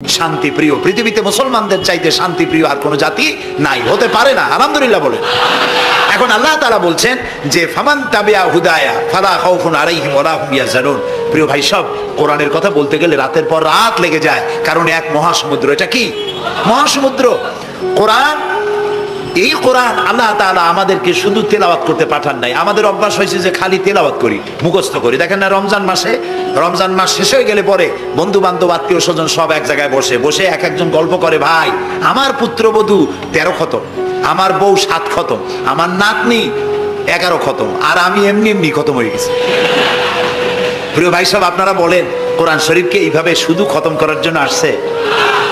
শান্তি প্রিয়, পৃথিবীতে মুসলমানদের চাইতে শান্তি প্রিয় আর কোন জাতি নাই, হতে পারে না। আলহামদুলিল্লাহ বলেন। এখন আল্লাহ তাআলা বলছেন যে ফামান তাবিয়া হুদায়া ফালা খাউফুন আলাইহিম ওয়ালা হুম ইয়াহজানুন। প্রিয় ভাই সব, কোরআনের কথা বলতে গেলে রাতের পর রাত লেগে যায়, কারণ এক মহাসমুদ্র। এটা কি মহাসমুদ্র? কোরআন। এই কোরআন আল্লাহ তাআলা আমাদেরকে শুধু তেলাওয়াত করতে পাঠান নাই। আমাদের অভ্যাস হয়েছে যে খালি তেলাওয়াত করি, মুখস্থ করি। দেখেন না, রমজান মাস শেষ হয়ে গেলে পরে বন্ধু বান্ধব আত্মীয় স্বজন সব এক জায়গায় বসে বসে এক একজন গল্প করে, ভাই আমার পুত্রবধূ 13 খতম, আমার বউ 7 খতম, আমার নাতনি 11 খতম, আর আমি এমনি এমনি খতম হয়ে গেছি। প্রিয় ভাই সব, আপনারা বলেন কোরআন শরীফকে এইভাবে শুধু খতম করার জন্য আসছে?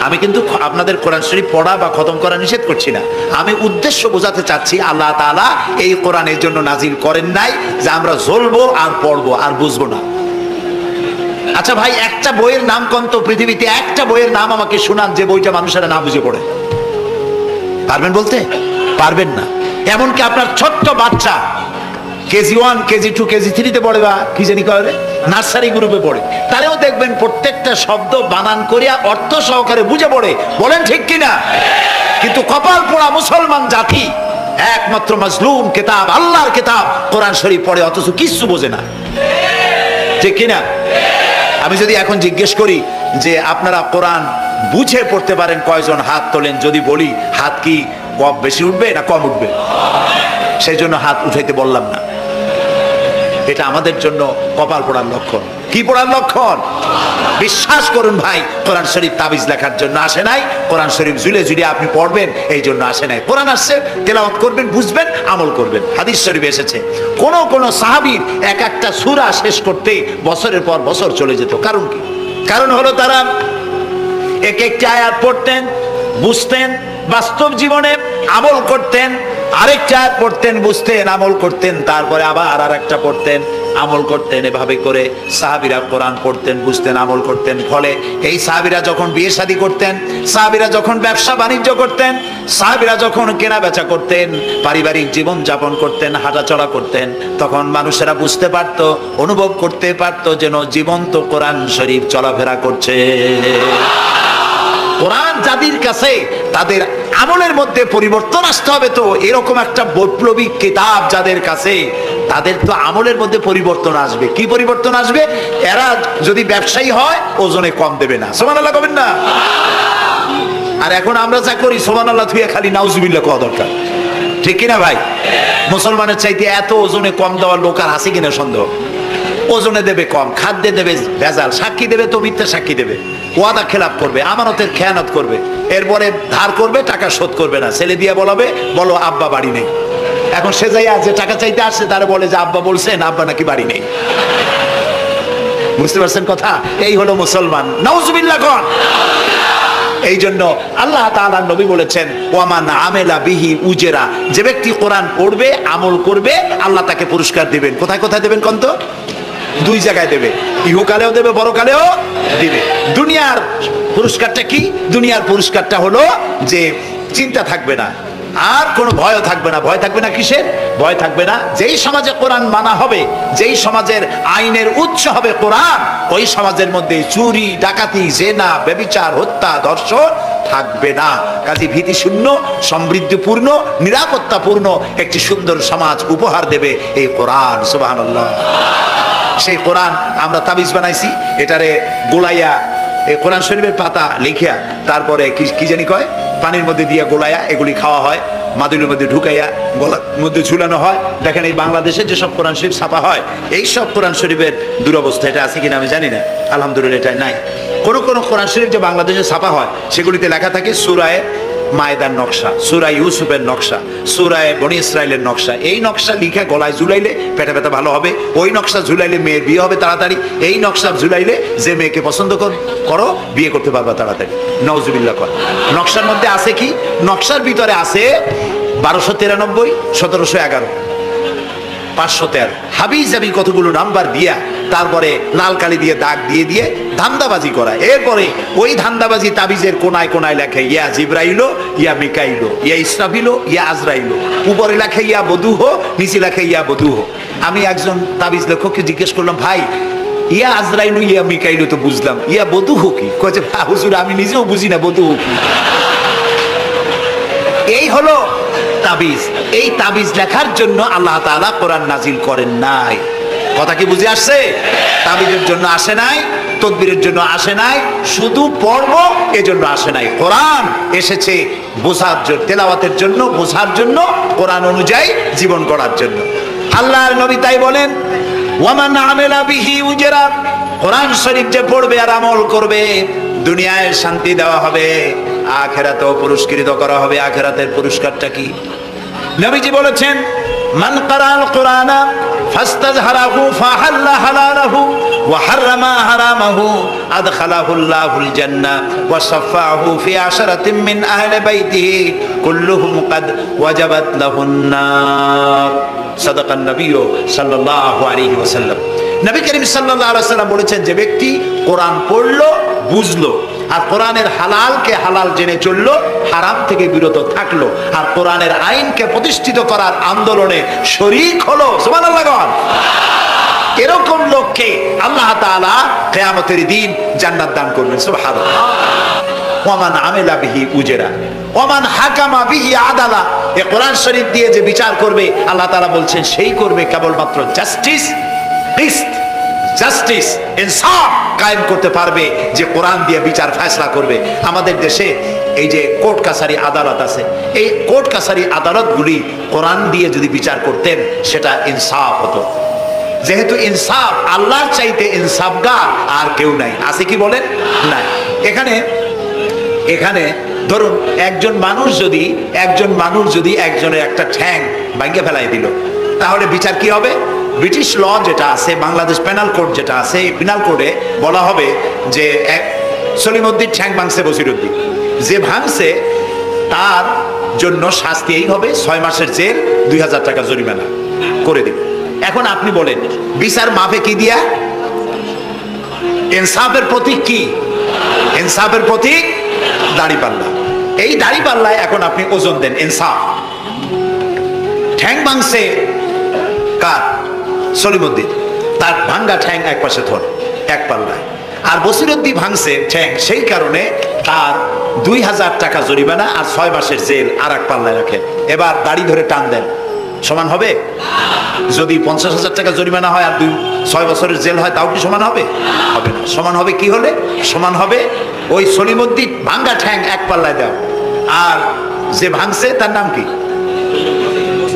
আমি কিন্তু আপনাদের কোরআন শরীফ পড়া বা খতম করা নিষেধ করছি না। আমি উদ্দেশ্য বোঝাতে চাচ্ছি, আল্লাহ তাআলা এই কোরআনের জন্য নাজিল করেন নাই যে আমরা জ্বলবো আর পড়বো আর বুঝবো না। আচ্ছা ভাই, একটা বইয়ের নাম কোন তো পৃথিবীতে? একটা বইয়ের নাম আমাকে শোনান যে বইটা মানুষেরা না বুঝে পড়ে। পারবেন বলতে? পারবেন না। এমনকি আপনার ছোট্ট বাচ্চা কেজি 1, কেজি 2, কেজি 3 পড়ে, বা কি জানি করে নার্সারি গ্রুপে পড়ে, তারেও দেখবেন প্রত্যেকটা শব্দ বানান করিয়া অর্থ সহকারে বুঝে পড়ে। বলেন ঠিক কিনা? কিন্তু কপাল পোড়া মুসলমান জাতি একমাত্র মাজলুম কিতাব, আল্লাহর কিতাব কোরআন শরীফ পড়ে, অথচ কিছু বোঝে না। ঠিক কিনা? আমি যদি এখন জিজ্ঞেস করি যে আপনারা কোরআন বুঝে পড়তে পারেন কয়জন, হাত তোলেন। যদি বলি হাত কি কম বেশি উঠবে না কম উঠবে? সেই জন্য হাত উঠাইতে বললাম না। এটা আমাদের জন্য কপাল পোড়ার লক্ষণ। কি পোড়ার লক্ষণ? বিশ্বাস করুন ভাই, কোরআন শরীফ তাবিজ লেখার জন্য আসে নাই। কোরআন শরীফ ঝুলে ঝুলে আপনি পড়বেন এই জন্য আসে নাই। কোরআন আসছে তেলাওয়াত করবেন, বুঝবেন, আমল করবেন। হাদিস শরীফে এসেছে কোন সাহাবীর এক একটা সূরা শেষ করতে বছরের পর বছর চলে যেত। কারণ কি? কারণ হলো তারা এক একটি আয়াত পড়তেন, বুঝতেন, বাস্তব জীবনে আমল করতেন, আরেকটা আয়াত পড়তেন, বুঝতেন, আমল করতেন, তারপরে আবার আরেকটা পড়তেন, আমল করতেন। এভাবে করে সাহাবীরা কোরআন পড়তেন, বুঝতেন, আমল করতেন। ফলে এই সাহাবীরা যখন বিয়ে শাদী করতেন, সাহাবীরা যখন ব্যবসা বাণিজ্য করতেন, সাহাবীরা যখন কেনা বেচা করতেন, পারিবারিক জীবন যাপন করতেন, হাঁটাচলা করতেন, তখন মানুষেরা বুঝতে পারত, অনুভব করতে পারত যেন জীবন্ত কোরআন শরীফ চলাফেরা করছে। কোরআন যাদের কাছে, তাদের আমলের মধ্যে পরিবর্তন আসতে হবে। তো এরকম একটা বৈপ্লবিক কিতাব যাদের কাছে, তাদের তো আমলের মধ্যে পরিবর্তন আসবে। কি পরিবর্তন আসবে? এরা যদি ব্যবসায়ী হয় ওজনে কম দেবে না। সুবহানাল্লাহ কবেন না? আর এখন আমরা যা করি, সুবহানাল্লাহ থুয়ে খালি নাউজুবিল্লাহ কোয়া দরকার। ঠিক কিনা ভাই? মুসলমানের চাইতে এত ওজনে কম দেওয়ার লোক আর আছে কিনা সন্দেহ। ওজনে দেবে কম, খাদ্যে দেবে ভেজাল, সাক্ষী দেবে তো মিথ্যা সাক্ষী দেবে, ওয়াদা খেলাপ করবে, আমানতের খেয়ানত করবে, এরপরে ধার করবে, টাকা শোধ করবে না। ছেলে দিয়ে বলাবে, বলো আব্বা বাড়ি নেই। এখন সে যাই আছে টাকা চাইতে আসছে, তারা বলে যে আব্বা বলছেন আব্বা নাকি বাড়ি নেই। বুঝতে পারছেন কথা? এই হলো মুসলমান। নাউজুবিল্লাহ কোন। এই জন্য আল্লাহ তাআলা নবী বলেছেন, ওয়ামান আমেলা বিহি উজরা, যে ব্যক্তি কোরআন পড়বে, আমল করবে, আল্লাহ তাকে পুরস্কার দিবেন। কোথায় কোথায় দেবেন কোন তো? 2 জায়গায় দেবে, ইহকালেও দেবে, পরকালেও দিবে। দুনিয়ার পুরস্কারটা কি? দুনিয়ার পুরস্কারটা হলো যে চিন্তা থাকবে না, আর কোনো ভয় থাকবে না। ভয় থাকবে না কিসের? ভয় থাকবে না যেই সমাজে কোরআন মানা হবে, যেই সমাজের আইনের উৎস হবে কোরআন, ওই সমাজের মধ্যে চুরি, ডাকাতি, জেনা, ব্যভিচার, হত্যা, ধর্ষণ থাকবে না। কাজে ভীতিশূন্য, সমৃদ্ধিপূর্ণ, নিরাপত্তাপূর্ণ একটি সুন্দর সমাজ উপহার দেবে এই কোরআন। সুবহানাল্লাহ। সেই কোরআন আমরা তাবিজ বানাইছি, এটারে গোলাইয়া, এই কোরআন শরীফের পাতা লিখিয়া, তারপরে কি জানি কয়, পানির মধ্যে দিয়া গোলাইয়া, এগুলি খাওয়া হয়, মাদুরের মধ্যে ঢুকাইয়া গলার মধ্যে ঝুলানো হয়। দেখেন এই বাংলাদেশে যেসব কোরআন শরীফ ছাপা হয়, এই সব কোরআন শরীফের দুরবস্থা। এটা আছে কিনা আমি জানি না, আলহামদুলিল্লাহ এটা নাই। কোন কোরআন শরীফ যে বাংলাদেশে ছাপা হয়, সেগুলিতে লেখা থাকে সূরায়ে মায়দার নকশা, সূরা ইউসুফের নকশা, সূরায়ে বনি ইসরাইলের নকশা। এই নকশা লিখে গলায় ঝুলাইলে পেটে ব্যথা ভালো হবে, ওই নকশা ঝুলাইলে মেয়ের বিয়ে হবে তাড়াতাড়ি, এই নকশা ঝুলাইলে যে মেয়েকে পছন্দ করো বিয়ে করতে পারবা তাড়াতাড়ি। নাউজুবিল্লাহ কর। নকশার মধ্যে আছে কি? নকশার ভিতরে আছে 1293, 1711, 513 হাবিজাবি কতগুলো নাম্বার দিয়া, তারপরে লাল কালি দিয়ে দাগ দিয়ে দিয়ে ধান্দাবাজি করা। এরপরে ওই ধান্দাবাজি তাবিজের কোনায় কোনায় লেখে ইয়া জিব্রাইলো, ইয়া মিকাইলো, ইয়া ইসরাফিলো, ইয়া আজরাইলো। উপরে লেখে ইয়া বধূহ, নিচে লেখে ইয়া বধূহ। আমি একজন তাবিজ লেখককে জিজ্ঞেস করলাম, ভাই ইয়া আজরাইলু ইয়া মিকাইলু তো বুঝলাম, ইয়া বদুহু কি? কয়েছে হুজুর আমি নিজেও বুঝি না বদুহু কি। এই হলো তাবিজ। এই তাবিজ লেখার জন্য আল্লাহ তাআলা কোরআন নাজিল করেন নাই। কথা কি বুঝে আসছে? তাবিজের জন্য আসে নাই, তদবিরের জন্য আসে নাই, শুধু পড়ব এজন্য আসে নাই। কোরআন এসেছে বোঝার জন্য, তেলাওয়াতের জন্য, বোঝার জন্য, কোরআন অনুযায়ী জীবন গড়ার জন্য। আল্লাহর নবী তাই বলেন, ওয়ামান আমিলা বিহি উজরা, কোরআন শরীফ যে পড়বে আর আমল করবে, দুনিয়ায় শান্তি দেওয়া হবে, আখিরাতেও পুরস্কৃত করা হবে। আখিরাতের পুরস্কারটা কি? নবীজি বলেছেন, মান ক্বারাআল কুরআনা ফাস্তাযহারাহু ফাহাল্লা হালালাহু ওয়া হাররামা হারামাহু আদখালাহুল্লাহুল জান্নাহ ওয়া শাফাআহু ফি আশরাতিন মিন আহলি বাইতিহি কুল্লুহুম ক্বাদ ওয়াজাবাত লাহুন নার। সাদাকান নবী সাল্লাল্লাহু আলাইহি ওয়াসাল্লাম। নবী করিম সাল্লাল্লাহু আলাইহি ওয়াসাল্লাম বলেছেন, যে ব্যক্তি কোরআন পড়লো, বুঝলো, আর কোরআনের হালালকে হালাল জেনে চললো, হারাম থেকে বিরত থাকলো, আর কোরআনের আইনকে প্রতিষ্ঠিত করার আন্দোলনে শরীক হলো, সুবহানাল্লাহ, এরকম লোককে আল্লাহ তাআলা কিয়ামতের দিন জান্নাত দান করবেন। সুবহানাল্লাহ। ওয়ামান আমিলা বিহি উজরা ওয়ামান হাকামা বিহি আদালা, এই কোরআন শরীফ দিয়ে যে বিচার করবে, আল্লাহ তাআলা বলছেন সেই করবে কেবলমাত্র জাস্টিস, কিসত, জাস্টিস, ইনসাফ কায়েম করতে পারবে, যে কোরআন দিয়ে বিচার ফয়সালা করবে। আমাদের দেশে এই যে কোর্ট কাছারি আদালত আছে, এই কোর্ট কাছারি আদালতগুলি কোরআন দিয়ে যদি বিচার করতেন, সেটা ইনসাফ হতো। যেহেতু ইনসাফ, আল্লাহর চাইতে ইনসাফগার আর কেউ নাই। আছে কি বলেন? নাই। এখানে ধরুন একজন মানুষ যদি একজনের একটা ঠ্যাং ভাঙে ফেলাই দিল, তাহলে বিচার কি হবে? ব্রিটিশ ল যেটা আছে, বাংলাদেশ পেনাল কোড যেটা আছে, এই পেনাল কোডে বলা হবে যে সলিমউদ্দিন ঠ্যাং ভাঙছে বসিরউদ্দিন, যে ভাঙছে তার জন্য শাস্তি এই হবে 6 মাসের জেল, 2000 টাকা জরিমানা করে দিবে। এখন আপনি বলেন, বিচার মাপে কি দিয়া? ইনসাফের প্রতীক কি? ইনসাফের প্রতীক দাড়িপাল্লা। এই দাড়িপাল্লায় এখন আপনি ওজন দেন ইনসাফ। ঠ্যাং ভাঙছে কার? সলিমউদ্দিন, তার ভাঙ্গা ঠ্যাং এক পাশে ধর, এক পাল্লায়। আর বসিরউদ্দিন ভাঙছে ঠ্যাং, সেই কারণে তার 2000 টাকা জরিমানা আর 6 মাসের জেল আর এক পাল্লায় রাখেন। এবার দাড়ি ধরে টান দেন, সমান হবে? যদি 50,000 টাকা জরিমানা হয় আর 6 বছরের জেল হয়, তাও কি সমান হবে? হবে না। সমান হবে কি হলে? সমান হবে ওই সলিমউদ্দিন ভাঙ্গা ঠ্যাং এক পাল্লায় দাও, আর যে ভাঙছে তার নাম কি?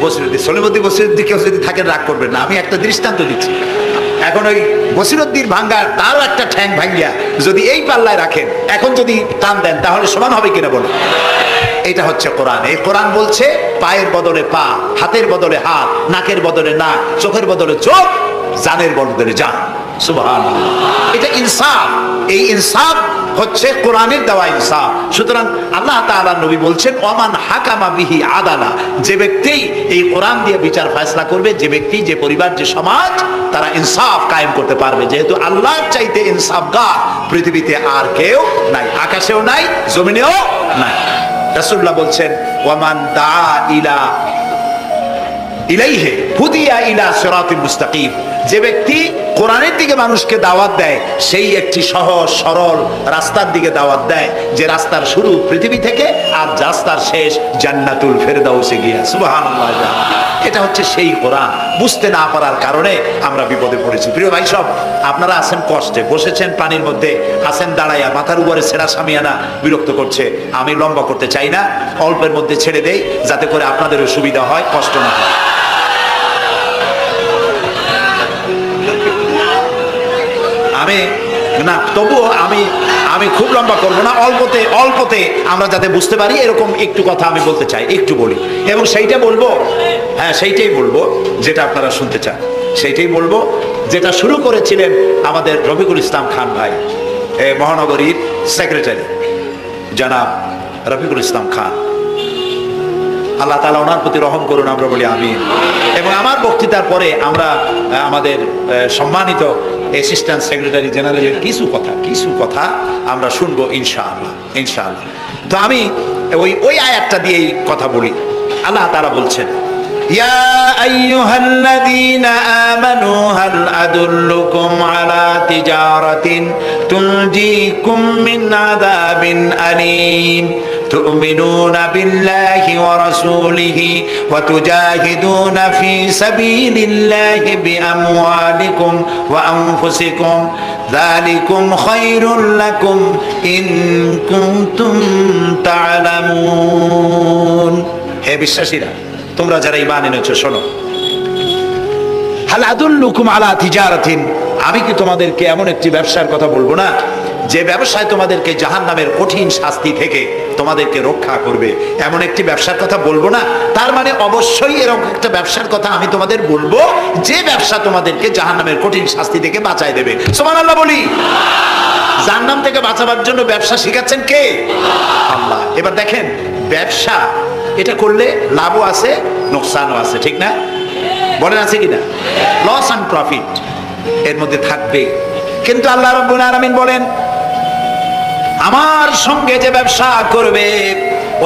বসিরউদ্দিন। বসিরউদ্দিন কেউ যদি থাকেন রাগ করবেন না, আমি একটা দৃষ্টান্ত দিচ্ছি। এখন ওই বসিরউদ্দিন ভাঙ্গা, তারও একটা ঠ্যাং ভাঙ্গিয়া যদি এই পাল্লায় রাখেন, এখন যদি টান দেন, তাহলে সমান হবে কিনা বলুন? এটা হচ্ছে কোরআন। এই কোরআন বলছে পায়ের বদলে পা, হাতের বদলে হাত, নাকের বদলে নাক, চোখের বদলে চোখ, জানের বদলে জান। সুবহানাল্লাহ। এটা ইনসাফ। এই ইনসাফ হচ্ছে কোরআনের দেওয়া ইনসাফ। সুতরাং আল্লাহ তাআলা নবী বলছেন, ওয়ামান হাকামা বিহি আদালা, যে ব্যক্তি এই কোরআন দিয়ে বিচার ফয়সালা করবে, যে ব্যক্তি, যে পরিবার, যে সমাজ, তারা ইনসাফ কায়েম করতে পারবে। যেহেতু আল্লাহর চাইতে ইনসাফগার পৃথিবীতে আর কেউ নাই, আকাশেও নাই, জমিনেও নাই। রাসূলুল্লাহ বলছেন, ওয়ামান দা ইলাইহি হুদিয়া ইলা সিরাতিল মুস্তাকিম, যে ব্যক্তি কোরআনের দিকে মানুষকে দাওয়াত দেয়, সেই একটি সহজ সরল রাস্তার দিকে দাওয়াত দেয়, যে রাস্তার শুরু পৃথিবী থেকে আর রাস্তার শেষ জান্নাতুল ফেরদাউসে গিয়া। সুবহানাল্লাহ। এটা হচ্ছে সেই কোরআন। বুঝতে না পারার কারণে আমরা বিপদে পড়েছি। প্রিয় ভাই সব, আপনারা আছেন কষ্টে, বসেছেন পানির মধ্যে, আছেন দাঁড়াইয়া, মাথার উপরে ছেঁড়া সামিয়ানা বিরক্ত করছে। আমি লম্বা করতে চাই না, অল্পের মধ্যে ছেড়ে দেই, যাতে করে আপনাদেরও সুবিধা হয়, কষ্ট না হয়। তবুও আমি খুব লম্বা করবো না, অল্পতে আমরা যাতে বুঝতে পারি, এরকম একটু কথা আমি বলতে চাই, একটু বলি। এবং সেইটা বলবো, হ্যাঁ সেইটাই বলবো যেটা আপনারা শুনতে চান, সেইটাই বলবো যেটা শুরু করেছিলেন আমাদের রফিকুল ইসলাম খান ভাই, মহানগরীর সেক্রেটারি জনাব রফিকুল ইসলাম খান। আল্লাহ তাআলা ওনার প্রতি রহম করুন, আমরা বলি আমিন। এবং আমার বক্তৃতার পরে আমরা আমাদের সম্মানিত অ্যাসিস্ট্যান্ট সেক্রেটারি জেনারেলের কিছু কথা আমরা শুনবো ইনশাআল্লাহ। তো আমি ওই আয়াতটা দিয়েই কথা বলি। আল্লাহ তাআলা বলছেন, ইয়া আইয়ুহাল্লাযীনা আমানু হাল আদুল্লুকুম আলা তিজারাতিন তুনজিকুম মিন আযাবিন আলীম تؤمنون بالله ورسوله وتجاهدون في سبيل الله بأموالكم وأنفسكم ذلكم خير لكم إن كنتم تعلمون হে বিশ্বাসীরা তোমরা যারা ঈমান এনেছো শোনো হাল আদুল্লুকুম আলা তিজারাতিন আমি কি তোমাদেরকে এমন একটি ব্যবসার কথা বলবো না যে ব্যবসায় তোমাদেরকে জাহান্নামের কঠিন শাস্তি থেকে তোমাদেরকে রক্ষা করবে, এমন একটি ব্যবসার কথা বলবো না? তার মানে অবশ্যই এরকম একটা ব্যবসার কথা আমি তোমাদের বলবো যে ব্যবসা তোমাদেরকে জাহান্নামের কঠিন শাস্তি থেকে বাঁচায় দেবে। সুবহানাল্লাহ বলি। জাহান্নাম থেকে বাঁচাবার জন্য ব্যবসা শিখাচ্ছেন কে? আল্লাহ। এবার দেখেন ব্যবসা এটা করলে লাভও আছে লোকসানও আছে, ঠিক না? বলেন আছে কিনা? লস এন্ড প্রফিট এর মধ্যে থাকবে। কিন্তু আল্লাহ রাব্বুল আলামিন বলেন আমার সঙ্গে যে ব্যবসা করবে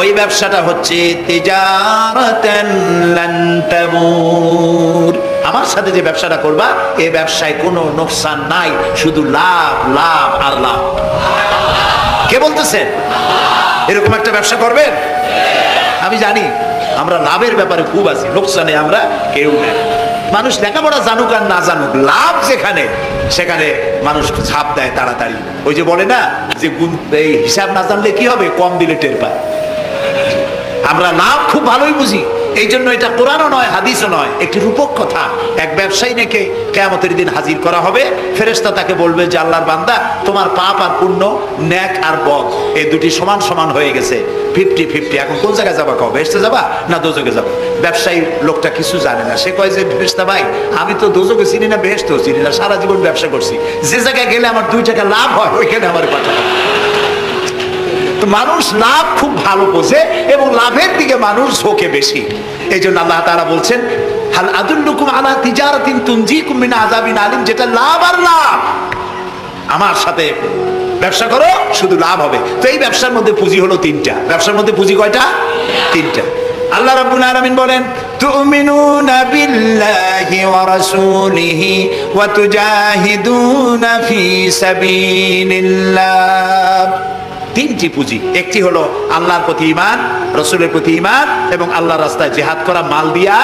ওই ব্যবসাটা হচ্ছে তিজারাতান লান তাবুর। আমার সাথে যে ব্যবসাটা করবা এই ব্যবসায় কোনো লোকসান নাই, শুধু লাভ লাভ আর লাভ। কে বলতেছেন এরকম একটা ব্যবসা করবেন? আমি জানি আমরা লাভের ব্যাপারে খুব আছি, লোকসানে আমরা কেউ নেই। মানুষ লেখাপড়া জানুক আর না জানুক, লাভ যেখানে সেখানে মানুষ ছাপ দেয় তাড়াতাড়ি। ওই যে বলে না যে এই হিসাব না জানলে কি হবে, কম দিলে টের পায়। আমরা লাভ খুব ভালোই বুঝি, এই জন্য এটা কোরআনও নয় হাদিসও নয়, একটি রূপক কথা। এক ব্যবসায়ী নাকি কিয়ামতের দিন হাজির করা হবে, ফেরেশতা তাকে বলবে যে আল্লাহর বান্দা তোমার পাপ আর পুণ্য, নেক আর বদ এই দুটি সমান সমান হয়ে গেছে, 50-50, এখন কোন জায়গায় যাবা? কও বেহেশতে যাবা না দোজখে যাবা? ব্যবসায়ী লোকটা কিছু জানে না, সে কয় যে ফেরেশতা ভাই আমি তো দোজখে চিনি না বেহেশতেও চিনি না, সারা জীবন ব্যবসা করছি, যে জায়গায় গেলে আমার 2 টাকা লাভ হয় ওইখানে আমার কথা। মানুষ লাভ খুব ভালো বোঝে এবং লাভের দিকে মানুষ ঝোঁকে বেশি। এই জন্য আল্লাহ তাআলা বলছেন হাল আদুল্লুকুম আলা তিজারাতিন তুনজিকুম মিন আযাবিন আলিম, যেটা লাভ আর লাভ। আমার সাথে ব্যবসা করো শুধু লাভ হবে। তো এই ব্যবসার মধ্যে পুঁজি হলো 3টা। ব্যবসার মধ্যে পুঁজি কয়টা? 3টা। আল্লাহ রাব্বুল আলামিন বলেন তুমিনুনা বিল্লাহি ওয়া রাসূলিহি ওয়া তুজাহিদুনা ফি সাবিলিল্লাহ। 3টি পুঁজি। একটি হলো আল্লাহর প্রতি ঈমান, রাসূলের প্রতি ঈমান এবং আল্লাহর রাস্তায় জিহাদ করা মাল দিয়া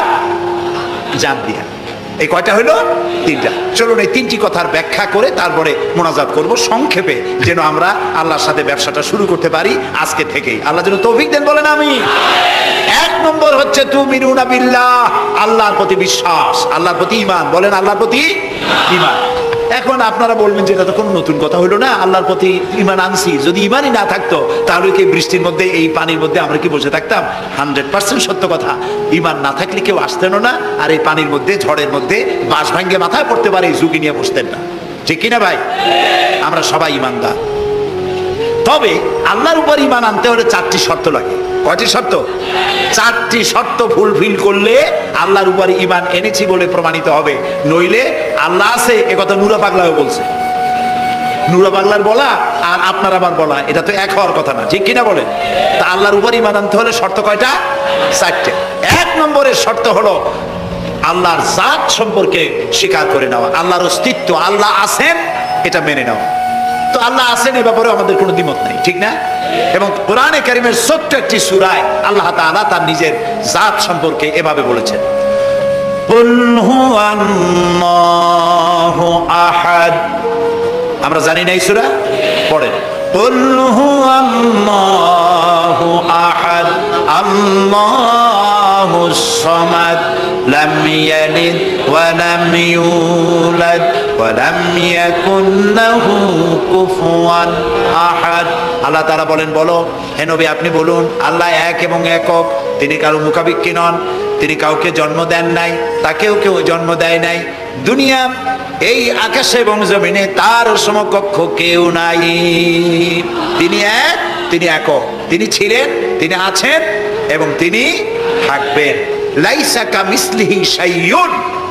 জান দিয়া। এই কয়টা হলো? 3টা। চলুন এই 3টি কথার ব্যাখ্যা করে তারপরে মোনাজাত করব সংক্ষেপে, যেন আমরা আল্লাহর সাথে ব্যবসাটা শুরু করতে পারি আজকে থেকেই। আল্লাহ যেন তৌফিক দেন, বলেন আমিন। 1 নম্বর হচ্ছে তুমিনুনা বিল্লাহ, আল্লাহর প্রতি বিশ্বাস, আল্লাহর প্রতি ঈমান। বলেন আল্লাহর প্রতি ঈমান। এখন আপনারা বলবেন যে এটা তো কোনো নতুন কথা হলো না, আল্লাহর প্রতি ঈমান আনছি, যদি ঈমানই না থাকতো তাহলে কি বৃষ্টির মধ্যে এই পানির মধ্যে আমরা কি বসে থাকতাম? 100% সত্য কথা। ঈমান না থাকলে কেউ আসতেন না, আর এই পানির মধ্যে ঝড়ের মধ্যে বাঁশ ভাঙ্গে মাথায় পড়তে পারে এই ঝুঁকি নিয়ে বসতেন না, ঠিক কিনা ভাই? আমরা সবাই ঈমানদার। তবে আল্লাহর উপর ঈমান আনতে হলে 4টি শর্ত লাগে। কয়টি শর্ত? 4টি শর্ত ফুলফিল করলে আল্লাহর উপর ঈমান এনেছি বলে প্রমাণিত হবে। নইলে আল্লাহ আছে এ কথা নুরা পাগলাও বলছে। নুরা পাগলার বলা আর আপনার আবার বলা এটা তো এক হওয়ার কথা না, ঠিক কিনা বলেন? তা আল্লাহর উপর ঈমান আনতে হলে শর্ত কয়টা? 4টে। 1 নম্বরের শর্ত হলো আল্লাহর জাত সম্পর্কে স্বীকার করে নেওয়া, আল্লাহর অস্তিত্ব, আল্লাহ আছেন এটা মেনে নেওয়া। তো আল্লাহ আছেন এ ব্যাপারে আমাদের কোনো দ্বিমত নেই, ঠিক না? এবং কোরআনে কারীমের ছোট্ট একটি সূরায় আল্লাহ তাআলা তার নিজের জাত সম্পর্কে এভাবে বলেছেন, কুল হুয়াল্লাহু আহাদ। আমরা জানি না এই সূরা? পড়েন কুল হুয়াল্লাহু আহাদ আল্লাহুস সামাদ লাম ইয়ালিদ ওয়া লাম ইউলাদ ওয়া লাম ইয়াকুন লাহু কুফুয়ান আহাদ। আল্লাহ তাআলা বলেন, বলো হে নবী আপনি বলুন আল্লাহ এক এবং একক, তিনি কারো মুখাপেক্ষী নন, তিনি কাউকে জন্ম দেন নাই, তাকেও কেউ জন্ম দেয় নাই, দুনিয়া এই আকাশে এবং জমিনে তার সমকক্ষ কেউ নাই। তিনি এক, তিনি একক, তিনি ছিলেন, তিনি আছেন এবং তিনি থাকবেন। লাইসা কামিসলিহি শাইউন,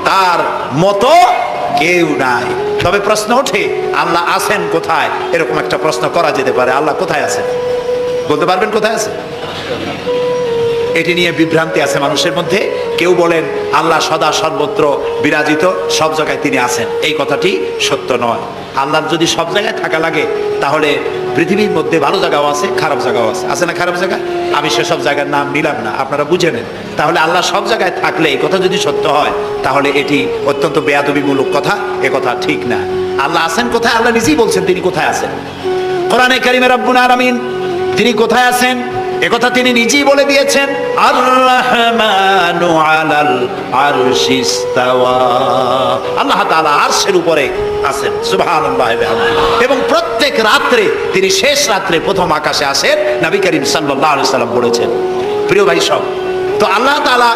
তার মতো কেউ নাই। তবে প্রশ্ন ওঠে আল্লাহ আছেন কোথায়? এরকম একটা প্রশ্ন করা যেতে পারে, আল্লাহ কোথায় আছেন? বলতে পারবেন কোথায় আছে? এটি নিয়ে বিভ্রান্তি আছে মানুষের মধ্যে। কেউ বলেন আল্লাহ সদা সর্বত্র বিরাজিত, সব জায়গায় তিনি আছেন, এই কথাটি সত্য নয়। আল্লাহর যদি সব জায়গায় থাকা লাগে তাহলে পৃথিবীর মধ্যে ভালো জায়গাও আছে, খারাপ জায়গাও আছে, আছে না খারাপ জায়গা? আমি সেসব জায়গার নাম নিলাম না, আপনারা বুঝে নেন। তাহলে আল্লাহ সব জায়গায় থাকলে এই কথা যদি সত্য হয় তাহলে এটি অত্যন্ত বেয়াদবিমূলক কথা, এ কথা ঠিক না। আল্লাহ আছেন কোথায়? আল্লাহ নিজেই বলছেন তিনি কোথায় আছেন। কোরআনে কারিমে রব্বুল আলামিন তিনি কোথায় আছেন একথা তিনি নিজেই বলে দিয়েছেন, আর রহমানু আলাল আরশি ইস্তাওয়া, আল্লাহ তাআলা আরশের উপরে আছেন, সুবহানাল্লাহ ওয়া বিহামদিহি। এবং প্রত্যেক রাত্রে তিনি শেষ রাত্রে প্রথম আকাশে আসেন, নবী করিম সাল্লাল্লাহু আলাইহি সাল্লাম বলেছেন। প্রিয় ভাই সব, তো আল্লাহ তাআলা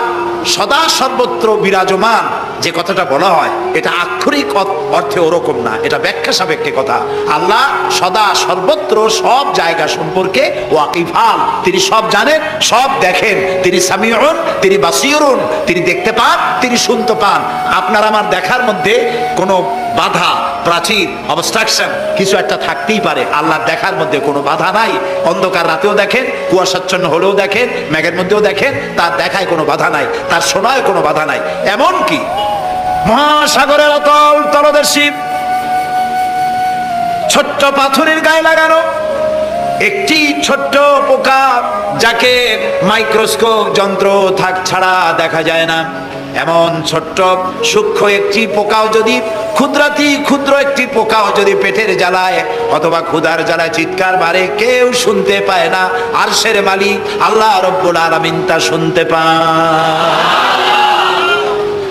সদা সর্বত্র বিরাজমান যে কথাটা বলা হয় এটা আক্ষরিক অর্থে ওরকম না, এটা ব্যাখ্যা সাপেক্ষে কথা। আল্লাহ সদা সর্বত্র সব জায়গা সম্পর্কে ওয়াকিফান, তিনি সব জানেন, সব দেখেন। তিনি সামিউন, তিনি বাসিরুন, তিনি দেখতে পান, তিনি শুনতে পান। আপনার আমার দেখার মধ্যে কোনো বাধা, প্রাচীর, অবস্ট্রাকশন কিছু একটা থাকতেই পারে, আল্লাহর দেখার মধ্যে কোনো বাধা নাই। অন্ধকার রাতেও দেখেন, কুয়াশাচ্ছন্ন হলেও দেখেন, মেঘের মধ্যেও দেখেন, তার দেখায় কোনো বাধা নাই, তার শোনায় কোনো বাধা নাই। এমন কি মহাসাগরের অতল তলদেশে ছোট্ট পাথরের গায়ে লাগানো একটি ছোট্ট পোকা, যাকে মাইক্রোস্কোপ যন্ত্র ছাড়া দেখা যায় না, এমন ছোট্ট সূক্ষ্ম একটি পোকাও যদি, ক্ষুদ্রাতি ক্ষুদ্র একটি পোকাও যদি পেটের জ্বালায় অথবা ক্ষুধার জ্বালায় চিৎকার মারে, কেউ শুনতে পায় না, আরশের মালিক আল্লাহ রব্বুল আলামিন তা শুনতে পান।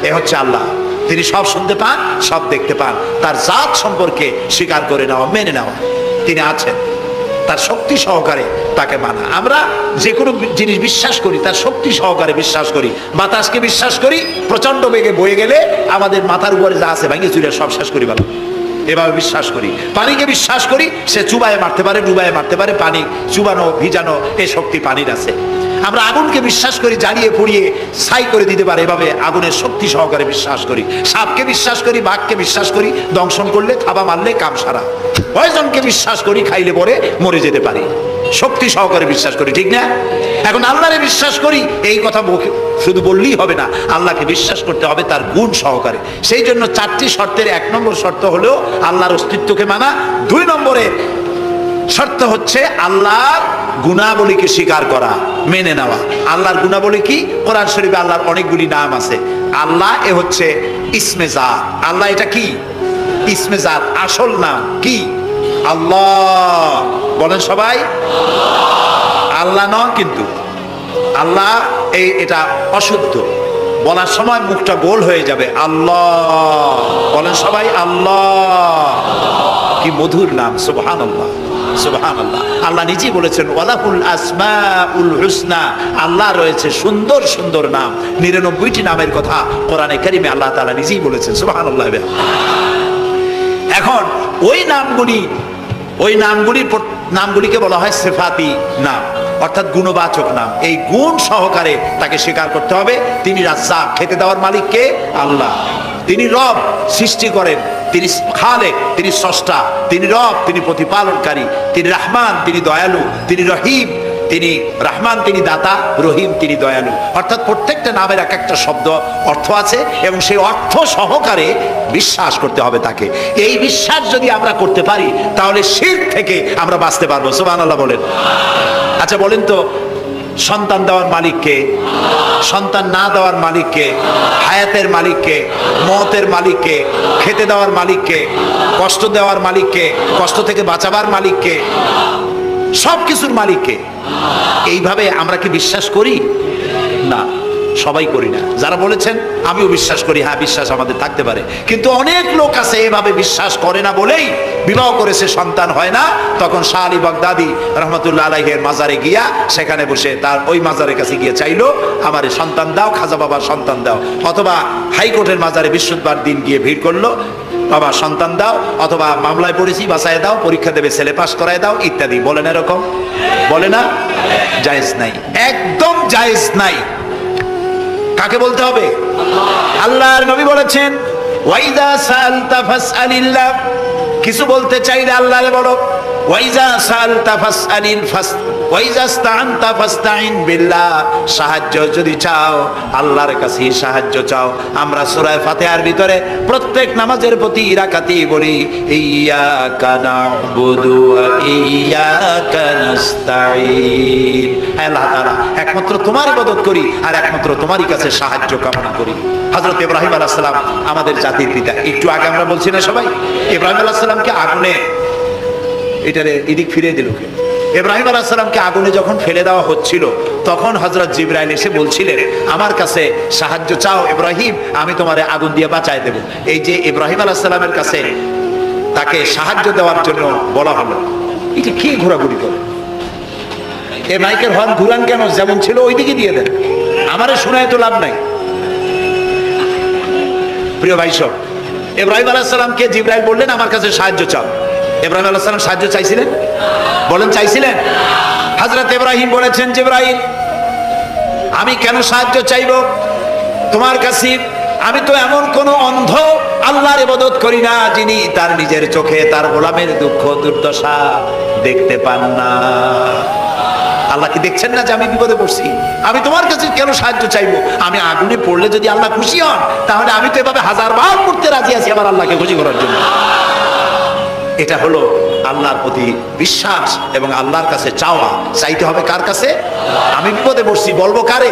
এ হচ্ছে আল্লাহ, তিনি সব শুনতে পান, সব দেখতে পান। তার জাত সম্পর্কে স্বীকার করে নেওয়া, মেনে নেওয়া, তিনি আছেন, তার শক্তি সহকারে তাকে মানা। আমরা যে কোনো জিনিস বিশ্বাস করি তার শক্তি সহকারে বিশ্বাস করি। বাতাসকে বিশ্বাস করি, প্রচন্ড বেগে বয়ে গেলে আমাদের মাথার উপরে যা আছে ভেঙে চুরে সব শেষ করি ভালো, এভাবে বিশ্বাস করি। পানিকে বিশ্বাস করি, সে চুবায়ে মারতে পারে, ডুবায়ে মারতে পারে, পানি চুবানো ভিজানো এই শক্তি পানির আছে। আমরা আগুনকে বিশ্বাস করি, জ্বালিয়ে পুড়িয়ে ছাই করে দিতে পারে, এভাবে আগুনের শক্তি সহকারে বিশ্বাস করি। সাপকে বিশ্বাস করি, বাঘকে বিশ্বাস করি, দংশন করলে, থাবা মারলে কাম সারা। পয়জনকে বিশ্বাস করি, খাইলে পরে মরে যেতে পারি, শক্তি সহকারে বিশ্বাস করি, ঠিক না? এখন আল্লাহরে বিশ্বাস করি, এই কথা শুধু বললেই হবে না, আল্লাহকে বিশ্বাস করতে হবে তার গুণ সহকারে। সেই জন্য 4টি শর্তের 1 নম্বর শর্ত হলো আল্লাহর অস্তিত্বকে মানা। 2 নম্বরে শর্ত হচ্ছে আল্লাহর গুণাবলীকে স্বীকার করা, মেনে নেওয়া। আল্লাহর গুণাবলী কি? কোরআন শরীফে আল্লাহর অনেকগুলি নাম আছে। আল্লাহ এ হচ্ছে ইসমে জাত। আল্লাহ এটা কি? ইসমে জাত, আসল নাম কি? আল্লাহ। বলেন সবাই আল্লাহ নয়, কিন্তু আল্লাহ এটা অশুদ্ধ, বলার সময় মুখটা গোল হয়ে যাবে। আল্লাহ বলেন সবাই আল্লাহ। কি মধুর নাম, সুবহানাল্লাহ, সুবহানাল্লাহ। আল্লাহ নিজেই বলেছেন ওয়ালাহুল আসমাউল হুসনা, আল্লাহ রয়েছে সুন্দর সুন্দর নাম। 99টি নামের কথা কোরআনে কারিমে আল্লাহ তাআলা নিজেই বলেছেন, সুবহানাল্লাহ। এখন ওই নামগুলিকে বলা হয় সিফাতি নাম, অর্থাৎ গুণবাচক নাম। এই গুণ সহকারে তাকে স্বীকার করতে হবে। তিনি রাজ্জাক, খেতে দেওয়ার মালিক কে? আল্লাহ। তিনি রব, সৃষ্টি করেন। তিনি খালেক, তিনি স্রষ্টা। তিনি রব, তিনি প্রতিপালনকারী। তিনি রহমান, তিনি দয়ালু। তিনি রহিম, তিনি রহমান, তিনি দাতা। রহিম, তিনি দয়ালু। অর্থাৎ প্রত্যেকটা নামের এক একটা শব্দ অর্থ আছে এবং সেই অর্থ সহকারে বিশ্বাস করতে হবে তাকে। এই বিশ্বাস যদি আমরা করতে পারি তাহলে শিরক থেকে আমরা বাঁচতে পারবো, সুবহানাল্লাহ বলেন। আচ্ছা বলেন তো, সন্তান দেওয়ার মালিককে, সন্তান না দেওয়ার মালিককে, হায়াতের মালিককে, মওতের মালিককে, খেতে দেওয়ার মালিককে, কষ্ট দেওয়ার মালিককে, কষ্ট থেকে বাঁচাবার মালিককে, সবকিছুর মালিককে। এইভাবে আমরা কি বিশ্বাস করি? না, সবাই করি না। যারা বলেছেন আমিও বিশ্বাস করি, হ্যাঁ বিশ্বাস আমাদের থাকতে পারে, কিন্তু অনেক লোক আছে এভাবে বিশ্বাস করে না বলেই বিবাহ করেছে, সন্তান হয় না। তখন শাহ আলী বাগদাদি রহমতুল্লাহ আলাইহির মাজারে গিয়া সেখানে বসে তার ওই মাজারের কাছে গিয়ে চাইলো আমারে সন্তান দাও, খাজা বাবার সন্তান দাও। অথবা হাইকোর্টের মাজারে বৃহস্পতিবার দিন গিয়ে ভিড় করলো, বাবা সন্তান দাও, অথবা মামলায় পড়েছি বাঁচায় দাও, পরীক্ষা দেবে ছেলে পাস করায় দাও ইত্যাদি। বলে না এরকম? বলে না? জায়েজ নাই, একদম জায়েজ নাই। কাকে বলতে হবে? আল্লাহর নবী বলেছেন ওয়াইদা সালতা ফাসআলিল্লাহ, কিছু বলতে চাইলে আল্লাহরে বলো। ওয়াইজা সালতা ফাসআলিল ওয়াইজা ইসতাআনতা ফাসতাইন বিল্লাহ, সাহায্য যদি চাও আল্লাহর কাছে সাহায্য চাও। আমরা সূরা ফাতিহার ভিতরে প্রত্যেক নামাজের প্রতি রাকাতেই বলি ইয়্যাকা না'বুদু ওয়া ইয়্যাকা নাস্তাঈন। আল্লাহ তাআলা একমাত্র তোমার ইবাদত করি আর একমাত্র তোমারই কাছে সাহায্য কামনা করি। হযরত ইব্রাহিম আলাইহিস সালাম আমাদের জাতির পিতা। একটু আগে আমরা বলছি না সবাই, ইব্রাহিম আলাইহিস সালামকে আগুনে, এটারে এদিক ফিরিয়ে দিল কে? ইব্রাহিম আলাইহিস সালামকে আগুনে যখন ফেলে দেওয়া হচ্ছিল তখন হযরত জিবরাইল এসে বলছিলেন আমার কাছে সাহায্য চাও ইব্রাহিম, আমি তোমারে আগুন দিয়ে বাঁচায় দেব। এই যে ইব্রাহিম আলাইহিস সালামের কাছে তাকে সাহায্য দেওয়ার জন্য বলা হলো, এটা কি ঘোরাঘুরি করে? এই মাইকের হর্ন ঘুরান কেন? যেমন ছিল ওইদিকে দিয়ে দেন, আমারে শোনায় তো লাভ নাই। প্রিয় ভাই সব, ইব্রাহিম আলাইহিস সালামকে জিবরাইল বললেন আমার কাছে সাহায্য চাও। ইব্রাহিম আলাইহিস সালাম সাহায্য চাইছিলেন? বলেন চাইছিলেন? হযরত ইব্রাহিম বলেছেন জিবরাইল আমি কেন সাহায্য চাইব তোমার কাছে? আমি তো এমন কোন অন্ধ আল্লাহর ইবাদত করি না যিনি তার নিজের চোখে তার গোলামের দুঃখ দুর্দশা দেখতে পান না। আল্লাহ কি দেখছেন না যে আমি বিপদে পড়ছি? আমি তোমার কাছে কেন সাহায্য চাইবো? আমি আগুনে পড়লে যদি আল্লাহ খুশি হন তাহলে আমি তো এভাবে হাজারবার পড়তে রাজি আছি আমার আল্লাহকে খুশি করার জন্য। এটা হলো আল্লাহর প্রতি বিশ্বাস এবং আল্লাহর কাছে চাওয়া। চাইতে হবে কার কাছে? আমি বিপদে পড়ছি বলবো কারে?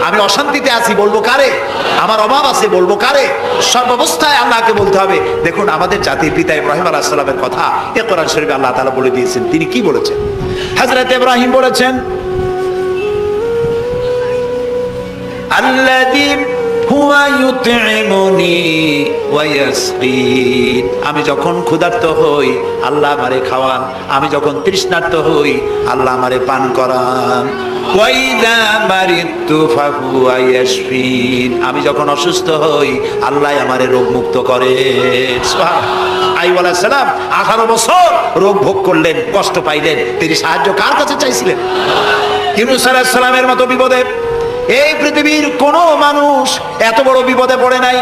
আমি অশান্তিতে আছি বলবো কারে? আমার অভাব আছে বলবো কারে? সব অবস্থায় আল্লাহকে বলতে হবে। দেখুন আমাদের জাতির পিতা ইব্রাহিম আলাইহিস সালামের কথা এ কোরআন শরীফে আল্লাহ তাআলা বলে দিয়েছেন। তিনি কি বলেছেন? হযরত ইব্রাহিম বলেছেন আল্লাযী হুয়া ইউতঈমুনি ওয়া ইয়াসকিন। আমি যখন ক্ষুধার্ত হই আল্লাহ আমারে খাওয়ান, আমি যখন তৃষ্ণার্ত হই আল্লাহ আমারে পান করান। ওয়া ইযা মারিদতু ফাহুয়া ইয়াশফিন। আমি যখন অসুস্থ হই আল্লাহ আমারে রোগ মুক্ত করেন। সুবহানাল্লাহ। আইয়ুব আলাইহিস সালাম 18 বছর রোগ ভোগ করলেন, কষ্ট পাইলেন, তিনি সাহায্য কার কাছে চাইছিলেন? ইউনূস আলাইহিস সালামের মতো বিপদে এই পৃথিবীর কোন মানুষ এত বড় বিপদে পড়ে নাই।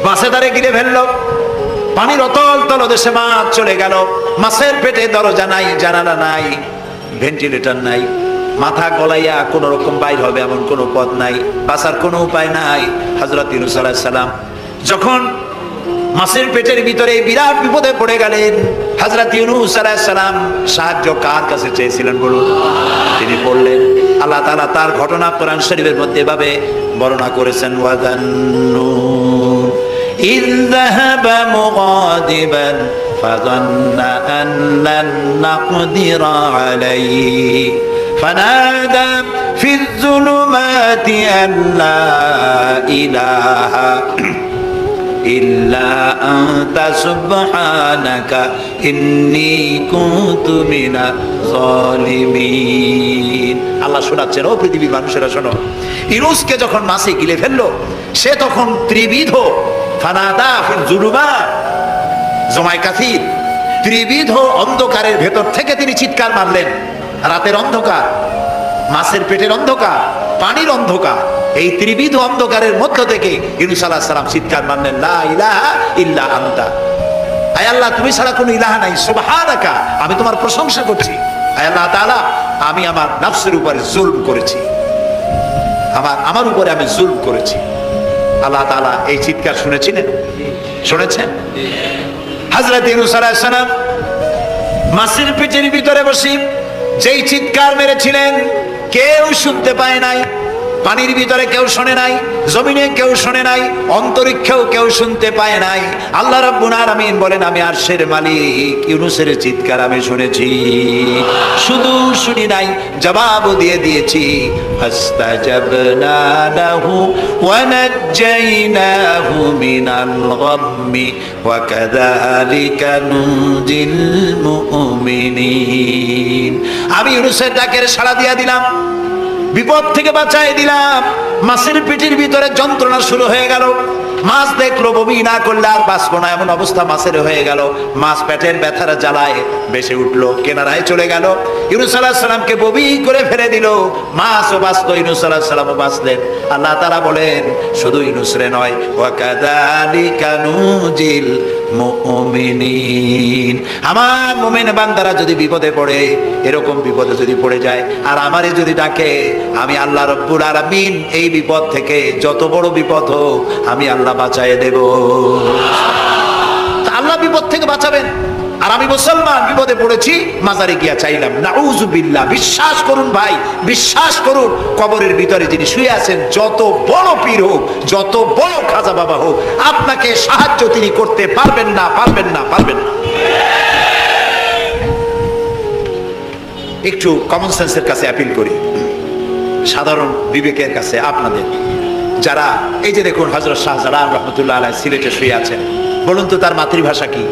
মাছে তারে গিলে ফেললো, পানির অতল তলদেশে মাছ চলে গেল, মাছের পেটে দরজা নাই, জানালা নাই, ভেন্টিলেটর নাই, মাথা গলাইয়া কোন রকম বাইর হবে এমন কোন পথ নাই, বাঁচার কোনো উপায় নাই। হযরত ইউনূস আলাইহিস সালাম যখন মাছের পেটের ভিতরে বিরাট বিপদে পড়ে গেলেন, হযরত ইউনূস আলাইহিস সালাম সাহায্য কার কাছে চেয়েছিলেন বলুন? তিনি বললেন, আল্লাহ তাআলা তার ঘটনা কোরআন শরীফের মধ্যে এভাবে বর্ণনা করেছেন ওয়াযান্নুন ইয যাহাবা মুগাদিবান ফাযান্না আন লান নাকদিরা আলাইহি ফানাদা ফিয যুলুমাতি আন লা ইলাহা ইল্লা আনতা সুবহানাকা ইন্নী কুনতু মিনাজ জালিমিন। আল্লাহ শোনাচ্ছেন, ও পৃথিবীর মানুষেরা শোনো, ইউনূসকে যখন মাছে গিলে ফেললো সে তখন ত্রিবিধ ফানাদা ফিল যুলুমাত জমায় কাসির, ত্রিবিধ অন্ধকারের ভেতর থেকে তিনি চিৎকার মারলেন। রাতের অন্ধকার, মাছের পেটের অন্ধকার, পানির অন্ধকার, এই ত্রিবিধ অন্ধকারের মধ্য থেকে ইউনূস আলাইহিস সালাম চিৎকার মারলেন লা ইলাহা ইল্লা আনতা। আয় আল্লাহ তুমি ছাড়া কোনো ইলাহা নাই, সুবহানাকা আমি তোমার প্রশংসা করছি। আয় আল্লাহ তাআলা আমি আমার নফসের উপরে জুলম করেছি, আমার উপরে আমি জুলম করেছি। আল্লাহ তাআলা এই চিৎকার শুনেছিলেন? শুনেছেন? হযরত ইউনূস আলাইহিস সালাম মাছের পেটের ভিতরে বসে যেই চিৎকার মেরেছিলেন কেউ শুনতে পায় নাই। পানির ভিতরে কেউ শোনে নাই, জমিনে কেউ শোনে নাই, অন্তরিক্ষেও কেউ শুনতে পায় নাই। আল্লাহ রাব্বুল আলামিন বলেন আমি আরশের মালিক, ইউনূসের চিৎকার আমি শুনেছি। শুধু শুনি নাই, জবাবও দিয়ে দিয়েছি। ফাস্তাজাবনা লাহু ওয়া নাজ্জাইনাহু মিনাল গাম্মি ওয়া কাযালিকা নুনজিল মুমিনিন। আমি ইউনূসের ডাকের সাড়া দিয়া দিলাম, বিপদ থেকে বাঁচাই দিলাম। মাছের পেটের ভিতরে যন্ত্রণা শুরু হয়ে গেল, মাছ দেখলো বমি না করলে আর বাঁচবো না এমন অবস্থা মাছের হয়ে গেল। মাছ পেটের ব্যথার জ্বালায় বেশি উঠলো, কেনারায় চলে গেল। ইউনূস আলাইহিস সালামকে বমি করে ফেলে দিল, মাছও বাঁচলো, ইউনূস আলাইহিস সালামও বাঁচলেন। আল্লাহ তাআলা বলেন শুধু ইউনূস রে নয়, ওয়া কাযালিকা নুজিল মুমিনিন। আমার মুমিন বান্দারা যদি বিপদে পড়ে, এরকম বিপদে যদি পড়ে যায় আর আমারে যদি ডাকে, আমি আল্লাহ রব্বুল আলামিন এই বিপদ থেকে, যত বড় বিপদ হোক, আমি আল্লাহ বাঁচায়ে দেব। আল্লাহ বিপদ থেকে বাঁচাবেন। আর আমি মুসলমান বিপদে পড়েছি, মাজারে গিয়া চাইলাম, নাউযুবিল্লাহ। বিশ্বাস করুন ভাই, বিশ্বাস করুন, কবরের ভিতরে যিনি শুয়ে আছেন, যত বড় পীর হোক, যত বড় খাজা বাবা হোক, আপনাকে সাহায্য তিনি করতে পারবেন না, পারবেন না, পারবেন না। একটু কমন সেন্সের কাছে অ্যাপিল করি, সাধারণ বিবেকের কাছে আপনাদের, যারা এই যে দেখুন হযরত শাহজালাল রাহমাতুল্লাহ আলাইহি সিলেটে শুয়ে আছেন, বলুন তো তার মাতৃভাষা কি?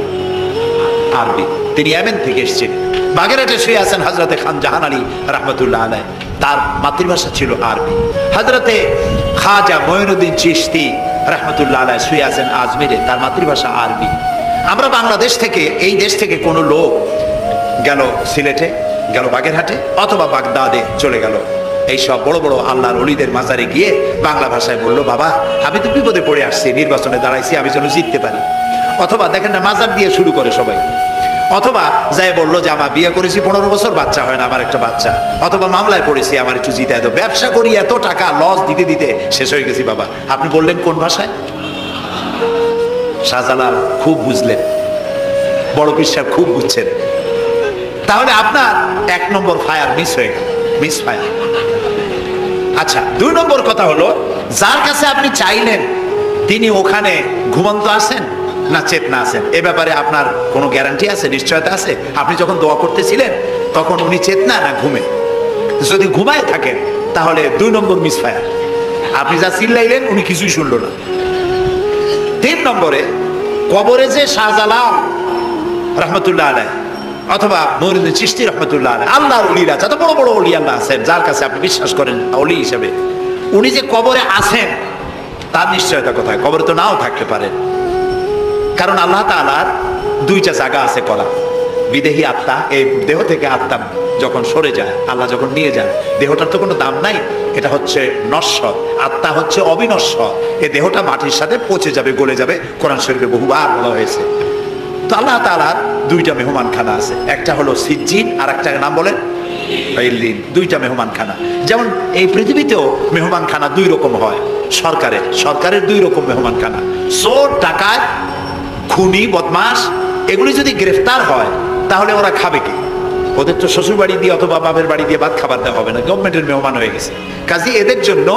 আরবি। তিনি ইয়েমেন থেকে এসেছেন। বাগেরহাটে শুয়ে আছেন হযরতে খান জাহান আলী রাহমাতুল্লাহ আলাইহি, তার মাতৃভাষা ছিল আরবি। হযরতে খাজা মঈনুদ্দিন চিশতি রাহমাতুল্লাহ আলাইহি শুয়ে আছেন আজমিরে, তার মাতৃভাষা আরবি। আমরা বাংলাদেশ থেকে, এই দেশ থেকে কোনো লোক গেল সিলেটে, গেল বাগেরহাটে অথবা বাগদাদে চলে গেল, এইসব বড় বড় আল্লাহর ওলিদের মাজারে গিয়ে বাংলা ভাষায় বলল, বাবা আমি তো বিপদে পড়ে আসছি, নির্বাচনে দাঁড়াইছি, আমি যেন জিততে পারি। অথবা দেখেন না, মাজার দিয়ে শুরু করে সবাই। অথবা যাই বললো যে আমার বিয়ে করেছি 15 বছর, বাচ্চা হয় না, আমার একটা বাচ্চা। অথবা মামলায় পড়েছি, আমার একটু জিতে এত, ব্যবসা করি এত টাকা লস দিতে দিতে শেষ হয়ে গেছি। বাবা আপনি বললেন কোন ভাষায়? শাহজালাল খুব বুঝলেন, বড় পীর সাহেব খুব বুঝছেন। তাহলে আপনার 1 নম্বর ফায়ার মিস হয়ে গেল, মিস ফায়ার। আচ্ছা, 2 নম্বর কথা হলো, যার কাছে আপনি চাইলেন তিনি ওখানে ঘুমন্ত আছেন না চেতনা আছেন, এ ব্যাপারে আপনার কোনো গ্যারান্টি আছে, নিশ্চয়তা আছে? আপনি যখন দোয়া করতেছিলেন তখন উনি চেতনা না ঘুমে? যদি ঘুমায় থাকেন তাহলে 2 নম্বর মিস ফায়ার। আপনি যা চিল্লাইলেন উনি কিছুই শুনলো না। 3 নম্বরে, কবরে যে শাহজালাল রাহমাতুল্লাহ আলাইহি অথবা মঈনুদ্দিন চিশতি রাহমাতুল্লাহ আলাইহি, আল্লাহর ওলিরা, যত বড় বড় ওলি আল্লাহ আছেন, যার কাছে আপনি বিশ্বাস করেন ওলি হিসেবে, উনি যে কবরে আছেন তার নিশ্চয়তা কোথায়? কবরে তো নাও থাকতে পারে, কারণ আল্লাহ তাআলার 2টা জায়গা আছে করা। বিদেহী আত্মা, এই দেহ থেকে আত্মা যখন সরে যায়, আল্লাহ যখন নিয়ে যান, দেহটার তো কোনো দাম নাই, এটা হচ্ছে নশ্বর, আত্মা হচ্ছে অবিনশ্বর। এই দেহটা মাটির সাথে পচে যাবে, গলে যাবে, কোরআন শরীফে বহুবার বলা হয়েছে। তো আল্লাহ তাআলার 2টা মেহমানখানা আছে, একটা হলো সিজ্জিন আর একটা নাম বলেন ইল্লিন। 2টা মেহমানখানা। যেমন এই পৃথিবীতেও মেহমানখানা 2 রকম হয়। সরকারের 2 রকম মেহমানখানা। চোর, ডাকাত, খুনি, বদমাশ, এগুলি যদি গ্রেফতার হয় তাহলে ওরা খাবে কি? ওদের তো শ্বশুর বাড়ি দিয়ে অথবা বাপের বাড়ি দিয়ে ভাত খাবার দেওয়া হবে না, গভর্নমেন্টের মেহমান হয়ে গেছে। কাজে এদের জন্য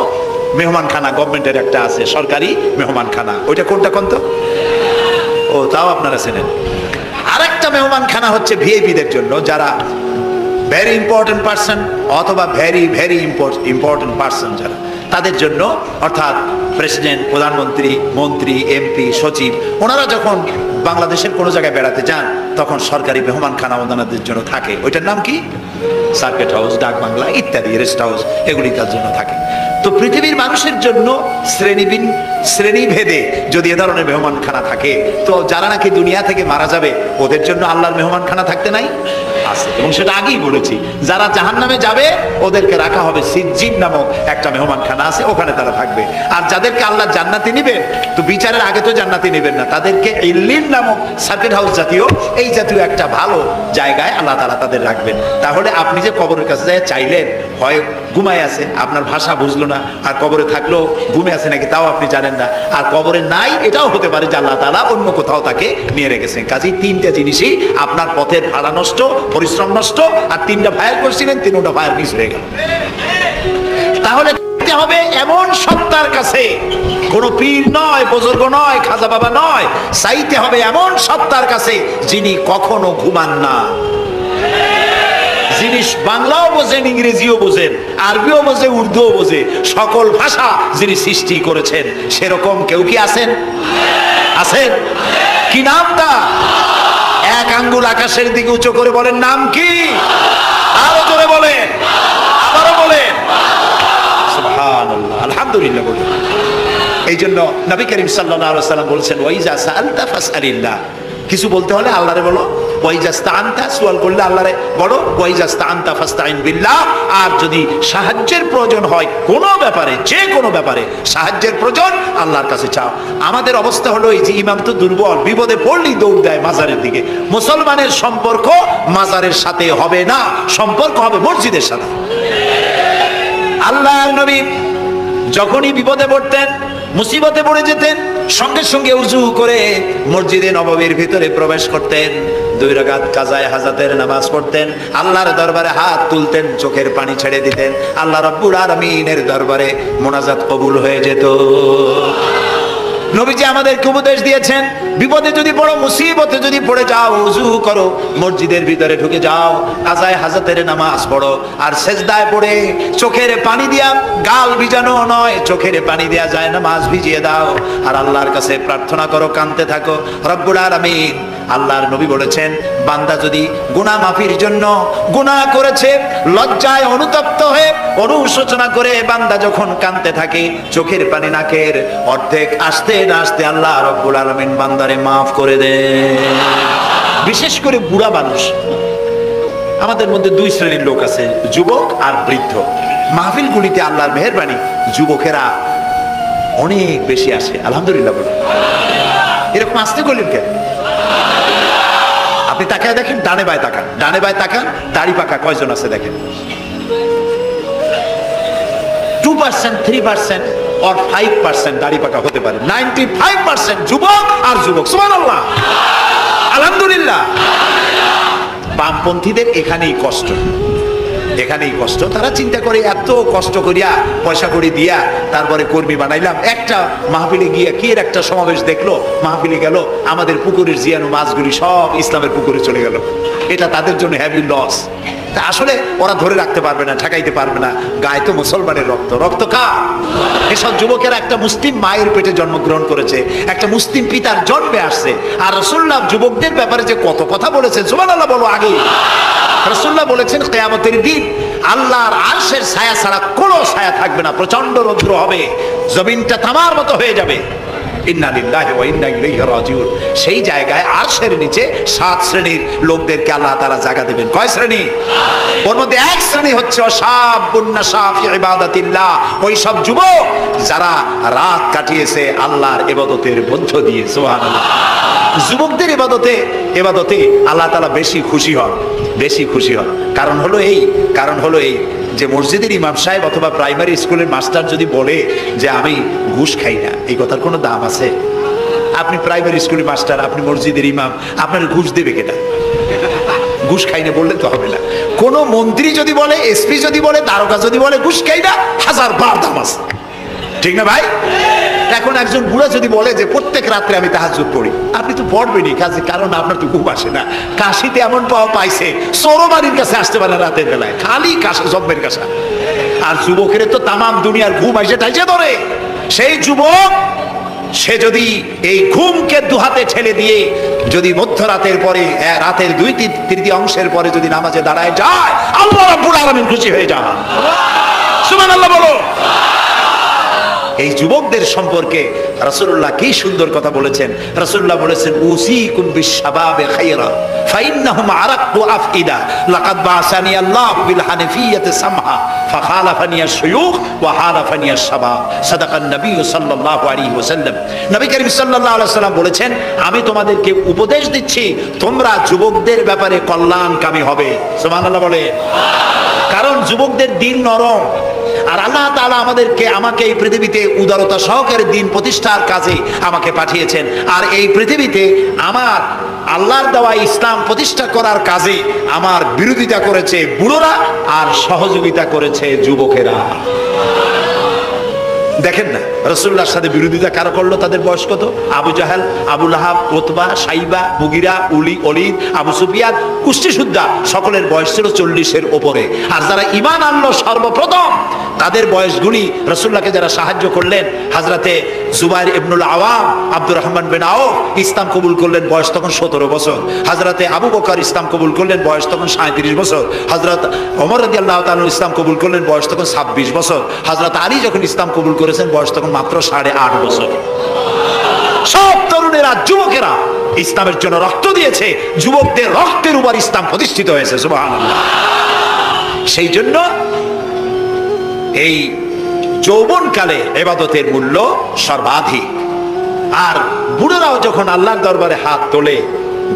মেহমানখানা গভর্নমেন্টের একটা আছে, সরকারি মেহমানখানা। ওইটা কোনটা কোন তো? ও, তাও আপনারা চেনেন। আরেকটা মেহমানখানা হচ্ছে ভিআইপিদের জন্য, যারা ভেরি ইম্পর্টেন্ট পার্সন অথবা ভেরি ভেরি ইম্পর্টেন্ট পার্সন যারা, তাদের জন্য, অর্থাৎ প্রেসিডেন্ট, প্রধানমন্ত্রী, মন্ত্রী, এমপি, সচিব, ওনারা যখন বাংলাদেশের কোনো জায়গায় বেড়াতে যান তখন সরকারি মেহমানখানা ওনাদের জন্য থাকে। ওইটার নাম কি? সার্কিট হাউস, ডাক বাংলা ইত্যাদি, রেস্ট হাউস, এগুলি তার জন্য থাকে। তো পৃথিবীর মানুষের জন্য শ্রেণীভেদে যদি এ ধরনের মেহমানখানা থাকে, তো যারা নাকি দুনিয়া থেকে মারা যাবে ওদের জন্য আল্লাহর মেহমানখানা থাকতে নাই? আছে। এবং সেটা আগেই বলেছি, যারা জাহান্নামে যাবে ওদেরকে রাখা হবে সিজ্জিন নামক একটা মেহমানখানা আছে, ওখানে তারা থাকবে। আর যাদেরকে আল্লাহ জান্নাতি নেবেন, তো বিচারের আগে তো জান্নাতি নেবেন না, তাদেরকে ইল্লিন নামক সার্কিট হাউস জাতীয়, এই জাতীয় একটা ভালো জায়গায় আল্লাহ তাআলা তাদের রাখবেন। তাহলে আপনি যে কবরের কাছে যায় চাইলেন, হয় ঘুমায় আছে, আপনার ভাষা বুঝলো না, আর কবরে থাকলেও ঘুমে আছে নাকি তাও আপনি জানেন না, আর কবরে নাই এটাও হতে পারে যে আল্লাহ তাআলা অন্য কোথাও তাকে নিয়ে রেখেছেন। কাজেই 3টা জিনিসই, আপনার পথের ভাড়া নষ্ট, পরিশ্রম নষ্ট, আর 3টা ফায়ার করছিলেন, 3টা ফায়ার মিস হয়ে গেল। তাহলে হবে এমন সত্তার কাছে, কোন পীর নয়, বুজুর্গ নয়, খাজা বাবা নয়, চাইতে হবে এমন সত্তার কাছে যিনি কখনো ঘুমান না, যিনি বাংলাও বোঝেন, ইংরেজিও বোঝেন, আরবিও বোঝে, উর্দুও বোঝে, সকল ভাষা যিনি সৃষ্টি করেছেন, সেরকম কেউ কি আছেন? আছেন? কি নামটা? 1 আঙ্গুল আকাশের দিকে উঁচু করে বলেন, নাম কি? আরো জোরে বলেন, আবারও বলেন, সুবহানাল্লাহ, আলহামদুলিল্লাহ বলেন। এই জন্য নবী করিম সাল্লাল্লাহু আলাইহি ওয়াসাল্লাম বলেছেন, ওয়াইজা সাআলতা ফাসআলিল্লাহ, কিছু বলতে হলে আল্লাহরে বলো। ওয়াইজাস্তাআনতা, সুয়াল করলে আল্লাহরে বলো, ওয়াইজাস্তাআনতা ফাস্তাইন বিল্লাহ। আর যদি সাহায্যের প্রয়োজন হয় কোনো ব্যাপারে, যে কোনো ব্যাপারে সাহায্যের প্রয়োজন, আল্লাহর কাছে চাও। আমাদের অবস্থা হলো এই যে ইমাম তো দুর্বল, বিপদে পড়লেই দৌড় দেয় মাজারের দিকে। মুসলমানের সম্পর্ক মাজারের সাথে হবে না, সম্পর্ক হবে মসজিদের সাথে। আল্লাহর নবী যখনই বিপদে পড়তেন, মুসিবতে পড়ে যেতেন, সঙ্গে সঙ্গে উযু করে মসজিদে নববীর ভিতরে প্রবেশ করতেন, 2 রাকাত কাজায়ে হাজাতের নামাজ পড়তেন, আল্লাহর দরবারে হাত তুলতেন, চোখের পানি ছেড়ে দিতেন, আল্লাহ রাব্বুল আলামিনের দরবারে মোনাজাত কবুল হয়ে যেত। নবীজি আমাদেরকে উপদেশ দিয়েছেন, বিপদে যদি পড়ো, মুসিবতে যদি পড়ে যাও, উযু করো, মসজিদের ভিতরে ঢুকে যাও, কাজায়ে হাজাতের নামাজ পড়ো, আর সেজদায় পড়ে চোখের পানি দিয়া, গাল ভিজানো নয়, চোখের পানি দিয়া যায় নামাজ ভিজিয়ে দাও, আর আল্লাহর কাছে প্রার্থনা করো, কাঁদতে থাকো। রব্বুল আলামিন, আল্লাহর নবী বলেছেন, বান্দা যদি গুনাহ মাফির জন্য গুনাহ করেছে, লজ্জায় অনুতপ্ত হয়ে অনুশোচনা করে বান্দা যখন কাঁদতে থাকে, চোখের পানি নাকের অর্ধেক আসতে না আসতে আল্লাহ রব্বুল আলামিন বান্দারে মাফ করে দেন। বিশেষ করে বুড়া মানুষ, আমাদের মধ্যে 2 শ্রেণীর লোক আছে, যুবক আর বৃদ্ধ। মাহফিলগুলিতে আল্লাহর মেহেরবানি যুবকেরা অনেক বেশি আসে, আলহামদুলিল্লাহ বলে। এরকম আসতে করলেন কেন? আপনি তাকায় দেখেন, ডানে বায় তাকান, ডানে বায় তাকান, দাড়ি পাকা কয়জন আছে দেখেন। 2%, 3% or 5% দাড়ি পাকা হতে পারে, 95% যুবক আর যুবক। সুবহানাল্লাহ, আলহামদুলিল্লাহ। বামপন্থীদের এখানেই কষ্ট, এখানেই কষ্ট। তারা চিন্তা করে এত কষ্ট করিয়া পয়সা করে দিয়া তারপরে কর্মী বানাইলাম, একটা মাহফিলে গিয়া কি এর একটা সমাবেশ দেখলো, মাহফিলে গেল, আমাদের পুকুরের জিয়ানো মাছগুলি সব ইসলামের পুকুরে চলে গেল। এটা তাদের জন্য হ্যাভি লস। তা আসলে ওরা ধরে রাখতে পারবে না, ঠেকাইতে পারবে না, গায়ে তো মুসলমানের রক্ত, রক্ত কার? এসব যুবকেরা একটা মুসলিম মায়ের পেটে জন্মগ্রহণ করেছে, একটা মুসলিম পিতার জন্মে আসছে। আর রাসূলুল্লাহ যুবকদের ব্যাপারে যে কত কথা বলেছেন, সুবহানাল্লাহ বলো। আগে রাসূলুল্লাহ বলেছেন, কিয়ামতের দিন আল্লাহর আরশের ছায়া ছাড়া কোনো ছায়া থাকবে না, প্রচন্ড রৌদ্র হবে, জমিনটা তামার মতো হয়ে যাবে। ইন্না লিল্লাহি ওয়া ইন্না ইলাইহি রাজিউন। সেই জায়গায় আরশের নিচে 7 শ্রেণীর লোকদেরকে আল্লাহ তাআলা জায়গা দেবেন। কয় শ্রেণী? ওর মধ্যে এক শ্রেণী হচ্ছে শাবুন নাশা ফি ইবাদাতিল্লাহ, ওই সব যুবক যারা রাত কাটিয়েছে আল্লাহর ইবাদতের মধ্য দিয়ে। সুবহানাল্লাহ। যুবকদের ইবাদতে আল্লাহ তাআলা বেশি খুশি হন, বেশি খুশি হন। কারণ হলো এই যে মসজিদের ইমাম সাহেব অথবা প্রাইমারি স্কুলের মাস্টার যদি বলে যে আমি ঘুষ খাই না, এই কথার কোনো দাম আছে? আপনি প্রাইমারি স্কুলের মাস্টার, আপনি মসজিদের ইমাম, আপনার ঘুষ দেবে কেটা? ঘুষ খাই না বললে তো হবে না। কোন মন্ত্রী যদি বলে, এসপি যদি বলে, দারোগা যদি বলে ঘুষ খাই না, 1000 বার দাম আছে, ঠিক না ভাই? এখন একজন বুড়া যদি বলে যে প্রত্যেক রাত্রে আমি তাহাজ্জুদ পড়ি, আপনি তো পড়বেনই, কারণ আপনার তো ঘুম আসে না। কাশিতে এমন পাওয়া পাইছে, চোরবাড়ির কাছে আসতে পারে রাতের বেলায়, খালি কাশা, জব্বের কাশা। আর যুবকের তো তামাম দুনিয়ার ঘুম আইসে টাইসে ধরে। সেই যুবক সে যদি এই ঘুমকে দুহাতে ঠেলে দিয়ে যদি মধ্যরাতের পরে, রাতের 2/3 পরে যদি নামাজে দাঁড়ায় যায়, আল্লাহ রাব্বুল আলামিন খুশি হয়ে যান। সুবহানাল্লাহ বলো। এই যুবকদের সম্পর্কে রাসূলুল্লাহ কি সুন্দর কথা বলেছেন। রাসূলুল্লাহ বলেছেন, উসিকুম বিশ-শাবাবে খায়রা ফাইন্নাহুম আরাক্কু আফইদা লাকাদ বাসানি আল্লাহু বিল হানিফিয়্যাতি সামহা ফাখালাফানি আশ-শুয়ুখ ওয়া হালাফানি আশ-শাবাব। সাদাকান নবী সাল্লাল্লাহু আলাইহি ওয়াসাল্লাম। নবী করিম সাল্লাল্লাহু আলাইহি ওয়াসাল্লাম বলেছেন, আমি তোমাদেরকে উপদেশ দিচ্ছি, তোমরা যুবকদের ব্যাপারে কল্যাণকামী হবে। সুবহানাল্লাহ বলে। কারণ যুবকদের দিল নরম, আর আল্লাহ তাআলা আমাকে এই পৃথিবীতে উদারতা সহকারে দিন প্রতিষ্ঠার কাজে আমাকে পাঠিয়েছেন। আর এই পৃথিবীতে আমার আল্লাহর দেওয়া ইসলাম প্রতিষ্ঠা করার কাজে আমার বিরোধিতা করেছে বুড়োরা, আর সহযোগিতা করেছে যুবকেরা। দেখেন না রাসূলুল্লাহর সাথে বিরোধিতা কারা করলো? তাদের বয়স কত? আবু জাহেল, আবু লাহাব, উতবা, সাইবা, মুগিরা, ওলীদ, আবু সুফিয়ান, কুষ্টি সুদ্ধা, সকলের বয়স ছিল 40-এর উপরে। আর যারা ঈমান আনলো সর্বপ্রথম, তাদের বয়সগুলি রাসূলুল্লাহকে যারা সাহায্য করলেন, হযরতে জুবাইর ইবনুল আওয়াম, আব্দুর রহমান বিন আওফ ইসলাম কবুল করলেন, বয়স তখন 17 বছর। হযরতে আবু বকর ইসলাম কবুল করলেন, বয়স তখন 37 বছর। হযরত ওমর রাদিয়াল্লাহু তাআলা ইসলাম কবুল করলেন, বয়স তখন 26 বছর। হযরত আলী যখন ইসলাম কবুল করেছেন, বয়স তখন মাত্র 8.5 বছর। সব তরুণেরা, যুবকেরা ইসলামের জন্য রক্ত দিয়েছে, যুবকদের রক্তের উপর ইসলাম প্রতিষ্ঠিত হয়েছে। সুবহানাল্লাহ। সেই জন্য এই যৌবনকালে ইবাদতের মূল্য সর্বাধিক। আর বুড়োরাও যখন আল্লাহর দরবারে হাত তোলে,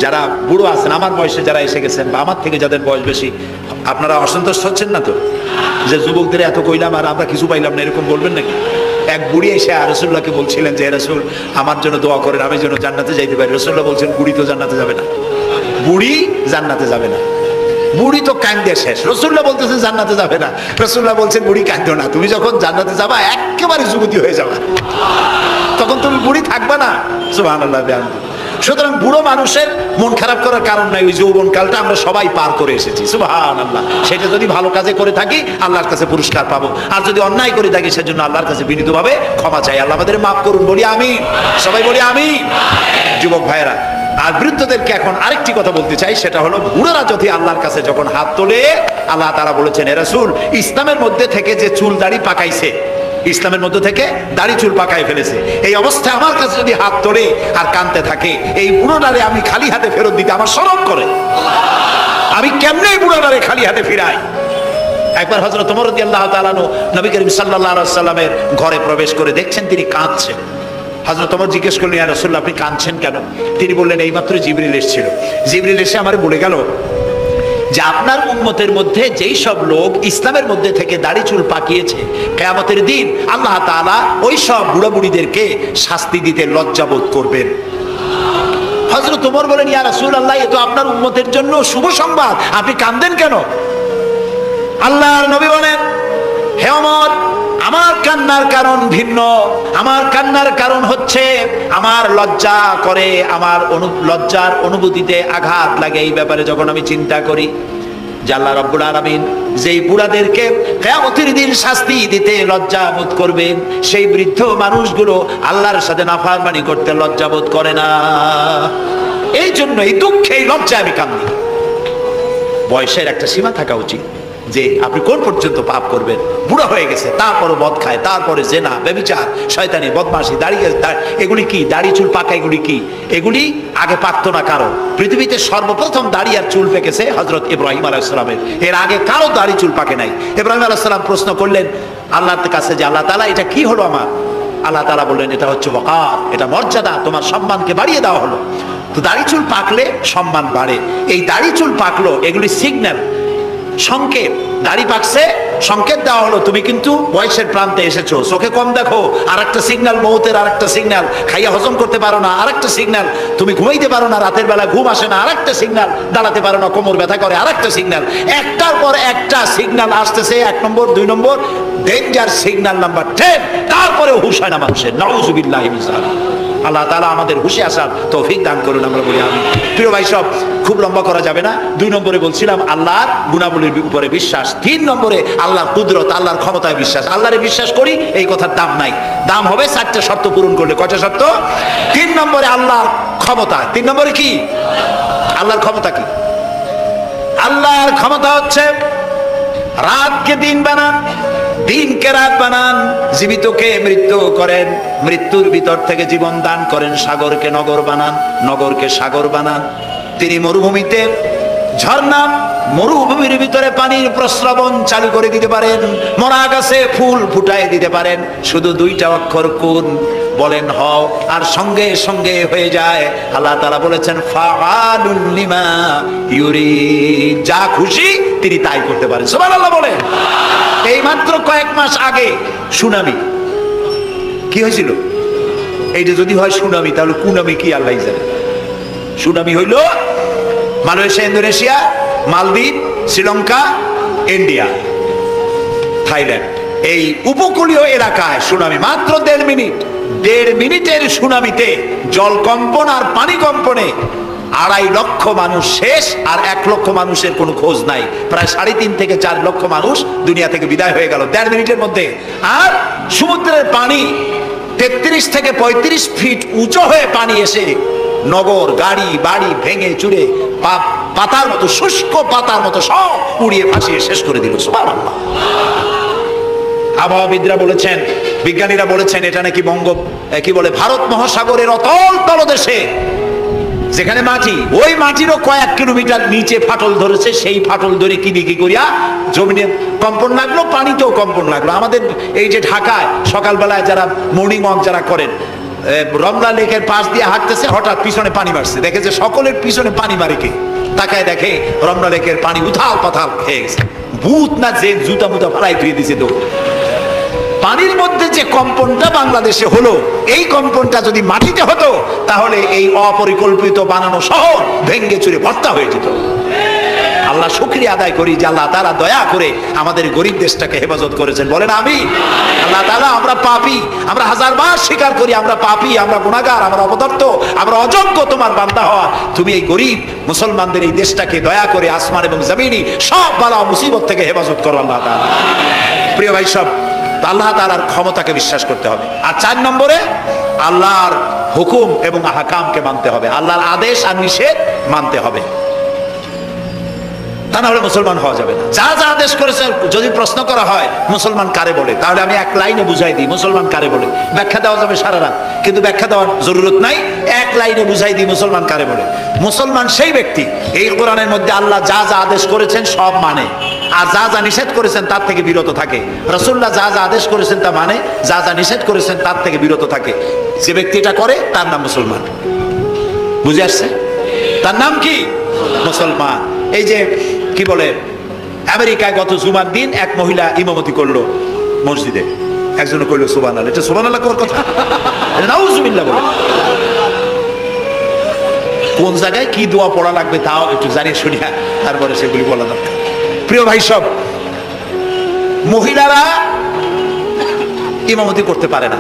যারা বুড়ো আছেন, আমার বয়সে যারা এসে গেছেন বা আমার থেকে যাদের বয়স বেশি, আপনারা অসন্তুষ্ট হচ্ছেন না তো যে যুবকদের এত কইলাম আর আমরা কিছু পাইলাম না, এরকম বলবেন নাকি? এক বুড়ি এসে রাসূলুল্লাহকে বলছিলেন যে রাসূল আমার জন্য দোয়া করেন, আমি যেন জান্নাতে যাইতে পারি। রাসূলুল্লাহ বলছেন বুড়ি তো জান্নাতে যাবে না, বুড়ি জান্নাতে যাবে না, বুড়ি তো কান্দে শেষ। রাসূলুল্লাহ বলতেছেন জান্নাতে যাবে না, রাসূলুল্লাহ বলছেন বুড়ি কান্দো না, তুমি যখন জান্নাতে যাবা একেবারে যুবতী হয়ে যাবা, তখন তুমি বুড়ি থাকবা না। সুবহানাল্লাহ। সুতরাং বুড়ো মানুষের মন খারাপ করার কারণ নাই, ওই যৌবন কালটা আমরা সবাই পার করে এসেছি। সুবহানাল্লাহ। সেটা যদি ভালো কাজে করে থাকি আল্লাহর কাছে পুরস্কার পাবো, আর যদি অন্যায় করে থাকি সেজন্য আল্লাহর কাছে বিনীতভাবে ক্ষমা চাই। আল্লাহ আমাদের মাফ করুন, বলি আমিন, সবাই বলি আমিন। যুবক ভাইয়েরা, আর বৃদ্ধদেরকে এখন আরেকটি কথা বলতে চাই, সেটা হলো বুড়োরা যদি আল্লাহর কাছে যখন হাত তোলে, আল্লাহ তাআলা বলেছেন হে রাসূল, ইসলামের মধ্যে থেকে যে চুল দাড়ি পাকাইছে, ইসলামের মধ্যে থেকে দাড়ি চুল পাকায় ফেলেছে, এই অবস্থায় আমার কাছে যদি হাত তোলে আর কাঁদতে থাকে, এই বুড়োটারে আমি খালি হাতে ফেরত দিতে আমার শরম করে। আমি কেমনে বুড়োটারে খালি হাতে ফিরাই? একবার হযরত ওমর রাদিয়াল্লাহু তাআলা আনহু নবী করিম সাল্লাল্লাহু আলাইহি ওয়াসাল্লামের ঘরে প্রবেশ করে দেখছেন তিনি কাঁদছেন। হযরত ওমর জিজ্ঞেস করলেন, ইয়া রাসূলুল্লাহ আপনি কাঁদছেন কেন? তিনি বললেন, এইমাত্র জিবরিল এসেছিল, জিবরিল এসে আমারে বলে গেল যে আপনার উম্মতের মধ্যে যেই সব লোক ইসলামের মধ্যে থেকে দাড়ি চুল পাকিয়েছে, কিয়ামতের দিন আল্লাহ তাআলা ওই সব বুড়া বুড়িদেরকে শাস্তি দিতে লজ্জাবোধ করবেন। হযরত ওমর বলেন, ইয়া রাসূলুল্লাহ এ তো আপনার উম্মতের জন্য শুভ সংবাদ, আপনি কাঁদেন কেন? আল্লাহর নবী বলেন, হে ওমর, আমার কান্নার কারণ ভিন্ন। আমার কান্নার কারণ হচ্ছে আমার লজ্জা করে, আমার লজ্জার অনুভূতিতে আঘাত লাগে এই ব্যাপারে যখন আমি চিন্তা করি যে আল্লাহ রাব্বুল আলামিন যেই বুড়াদেরকে কিয়ামতের দিন শাস্তি দিতে লজ্জা বোধ করবেন, সেই বৃদ্ধ মানুষগুলো আল্লাহর সাথে নাফরমানি করতে লজ্জা বোধ করে না। এই জন্য এই দুঃখে এই লজ্জায় আমি কান্দি। বয়সের একটা সীমা থাকা উচিত যে আপনি কোন পর্যন্ত পাপ করবেন। বুড়া হয়ে গেছে, তারপরে মদ খায়, তারপরে জেনা, ব্যভিচার, শয়তানি, বদমাশি, দাঁড়িয়ে এগুলি কি? দাড়ি চুল পাকা এগুলি কি? এগুলি আগে পাকতো না কারো। পৃথিবীতে সর্বপ্রথম দাড়ি আর চুল পেকেছে হযরত ইব্রাহিম আলাইহিস সালামের, এর আগে কারো দাড়ি চুল পাকে নাই। ইব্রাহিম আলাইহিস সালাম প্রশ্ন করলেন আল্লাহর কাছে যে আল্লাহ তাআলা এটা কি হলো আমার? আল্লাহ তাআলা বললেন এটা হচ্ছে ওয়াকার, এটা মর্যাদা, তোমার সম্মানকে বাড়িয়ে দেওয়া হলো। তো দাড়ি চুল পাকলে সম্মান বাড়ে। এই দাড়ি চুল পাকলো, এগুলি সিগন্যাল, সংকেত। দাড়ি পাকছে, সংকেত দেওয়া হলো তুমি কিন্তু বয়সের প্রান্তে এসেছো। চোখে কম দেখো, আরেকটা সিগন্যাল মৌতের, আরেকটা সিগন্যাল খাইয়া হজম করতে পারো না, আরেকটা সিগন্যাল তুমি ঘুমাইতে পারো না, রাতের বেলা ঘুম আসে না, আরেকটা সিগন্যাল দাঁড়াতে পারো না, কোমর ব্যথা করে, আরেকটা সিগন্যাল। একটার পর একটা সিগন্যাল আসতেছে, 1 নম্বর 2 নম্বর, ডেঞ্জার সিগন্যাল নাম্বার 10। তারপরে হুঁশ হয় না মানুষের। নাউযুবিল্লাহি মিন যালিক। আল্লাহ তাআলা আমাদের হুঁশে আসার তৌফিক দান করুন, আমরা বলি আমিন। প্রিয় ভাই সব, খুব লম্বা করা যাবে না। 2 নম্বরে বলছিলাম আল্লাহর গুণাবলীর উপরে বিশ্বাস। 3 নম্বরে আল্লাহর কুদরত, আল্লাহর ক্ষমতায় বিশ্বাস। আল্লাহরে বিশ্বাস করি, এই কথার দাম নাই। দাম হবে 4টা শর্ত পূরণ করলে। কয়টা শর্ত? 3 নম্বরে আল্লাহর ক্ষমতা। 3 নম্বরে কি? আল্লাহর ক্ষমতা কি? আল্লাহর ক্ষমতা হচ্ছে রাতকে দিন বানান, দিনকে রাত বানান, জীবিতকে মৃত্যু করেন, মৃত্যুর ভিতর থেকে জীবন দান করেন, সাগরকে নগর বানান, নগরকে সাগর বানান। তিনি মরুভূমিতে ঝর্ণা, মরুভূমির ভিতরে পানির প্রস্রবণ চালু করে দিতে পারেন, মরা গাছে ফুল ফুটায় দিতে পারেন। শুধু 2টা অক্ষর কুন বলেন হও, আর সঙ্গে সঙ্গে হয়ে যায়। আল্লাহ তাআলা বলেছেন ফাআলুল লিমা ইউরিদ, যা খুশি তিনি তাই করতে পারেন। সুবহানাল্লাহ বলেন। এই মাত্র কয়েক মাস আগে সুনামি কি হয়েছিল? এইটা যদি হয় সুনামি, তাহলে কুনামি কি আল্লাহ জানে। সুনামি হইল মালয়েশিয়া, ইন্দোনেশিয়া, মালদ্বীপ, শ্রীলঙ্কা, ইন্ডিয়া, থাইল্যান্ড, এই উপকূলীয় এলাকায় সুনামি। মাত্র 1.5 মিনিট, 1.5 মিনিটের সুনামিতে জলকম্পন আর পানি কম্পনে 2.5 লক্ষ মানুষ শেষ, আর 1 লক্ষ মানুষের কোনো খোঁজ নাই। প্রায় 3.5 থেকে 4 লক্ষ মানুষ দুনিয়া থেকে বিদায় হয়ে গেল 1.5 মিনিটের মধ্যে। আর সমুদ্রের পানি 33 থেকে 35 ফিট উঁচু হয়ে পানি এসে নগর, গাড়ি বাড়ি ভেঙে চুরে পাতার মতো, শুষ্ক পাতার মতো সব উড়িয়ে ভাসিয়ে শেষ করে দিল। সুবহানাল্লাহ। আবহাওয়াবিদরা বলেছেন, বিজ্ঞানীরা বলেছেন, এটা নাকি কি বলে ভারত মহাসাগরের অতল তলদেশে যেখানে মাটি, ওই মাটিরও কয়েক কিলোমিটার নিচে ফাটল ধরেছে। সেই ফাটল ধরে কি করিয়া জমিনে কম্পন লাগলো, পানিতেও কম্পন লাগলো। আমাদের এই যে ঢাকায় সকালবেলায় যারা মর্নিং ওয়াক যারা করেন, রমনা লেকের পাশ দিয়ে হাঁটতেছে, হঠাৎ পিছনে পানি মারছে, দেখে যে সকলের পিছনে পানি মারে কে, তাকায় দেখে রমনা লেকের পানি উথাল পাথাল খেয়ে গেছে। ভূত না যে জুতা মুতা ফেলাই ধুয়ে দিছে। তো পানির মধ্যে যে কম্পনটা বাংলাদেশে হলো, এই কম্পনটা যদি মাটিতে হতো তাহলে এই অপরিকল্পিত বানানো শহর ভেঙ্গে চুরে ভর্তা হয়ে যেত। আল্লাহ শুকরিয়া আদায় করি যে আল্লাহ তাআলা দয়া করে আমাদের গরিব দেশটাকে হেফাজত করেছেন। বলেন আমিন। আল্লাহ তাআলা, আমরা পাপী, আমরা হাজারবার স্বীকার করি আমরা পাপী, আমরা গুনাহগার, আমরা অপদার্থ, আমরা অযোগ্য তোমার বান্দা হওয়া। তুমি এই গরিব মুসলমানদের এই দেশটাকে দয়া করে আসমান এবং জমিনি সব বালা মুসিবত থেকে হেফাজত করো আল্লাহ তাআলা। প্রিয় ভাই সব, আল্লাহ তাআলার ক্ষমতাকে বিশ্বাস করতে হবে। আর 4 নম্বরে আল্লাহর হুকুম এবং আহকামকে মানতে হবে, আল্লাহর আদেশ আর নিষেধ মানতে হবে, তা না হলে মুসলমান হওয়া যাবে না। যা যা আদেশ করেছে, যদি প্রশ্ন করা হয় মুসলমান কারে বলে, তাহলে আমি এক লাইনে বুঝাই দিই মুসলমান কারে বলে। ব্যাখ্যা দেওয়া যাবে সারা রাত, কিন্তু ব্যাখ্যা দেওয়ার জরুরত নাই, এক লাইনে বুঝাই দিই মুসলমান কারে বলে। মুসলমান সেই ব্যক্তি এই কোরআনের মধ্যে আল্লাহ যা যা আদেশ করেছেন সব মানে, আর যা যা নিষেধ করেছেন তার থেকে বিরত থাকে। রাসূলুল্লাহ যা যা আদেশ করেছেন তা মানে, যা যা নিষেধ করেছেন তার থেকে বিরত থাকে। যে ব্যক্তি এটা করে তার নাম মুসলমান। বুঝে আসছে? তার নাম কি? মুসলমান। এই যে কি বলে, আমেরিকায় গত জুমার দিন এক মহিলা ইমামতি করলো মসজিদে, একজন কইলো সুবহানাল্লাহ। এটা সুবহানাল্লাহ কোন কথা? নাউজুবিল্লাহ বলে। কোন জায়গায় কি দোয়া পড়া লাগবে তাও একটু জানিয়ে শুনিয়া তারপরে সেগুলি বলা দরকার। প্রিয় ভাই সব, মহিলারা ইমামতি করতে পারে না,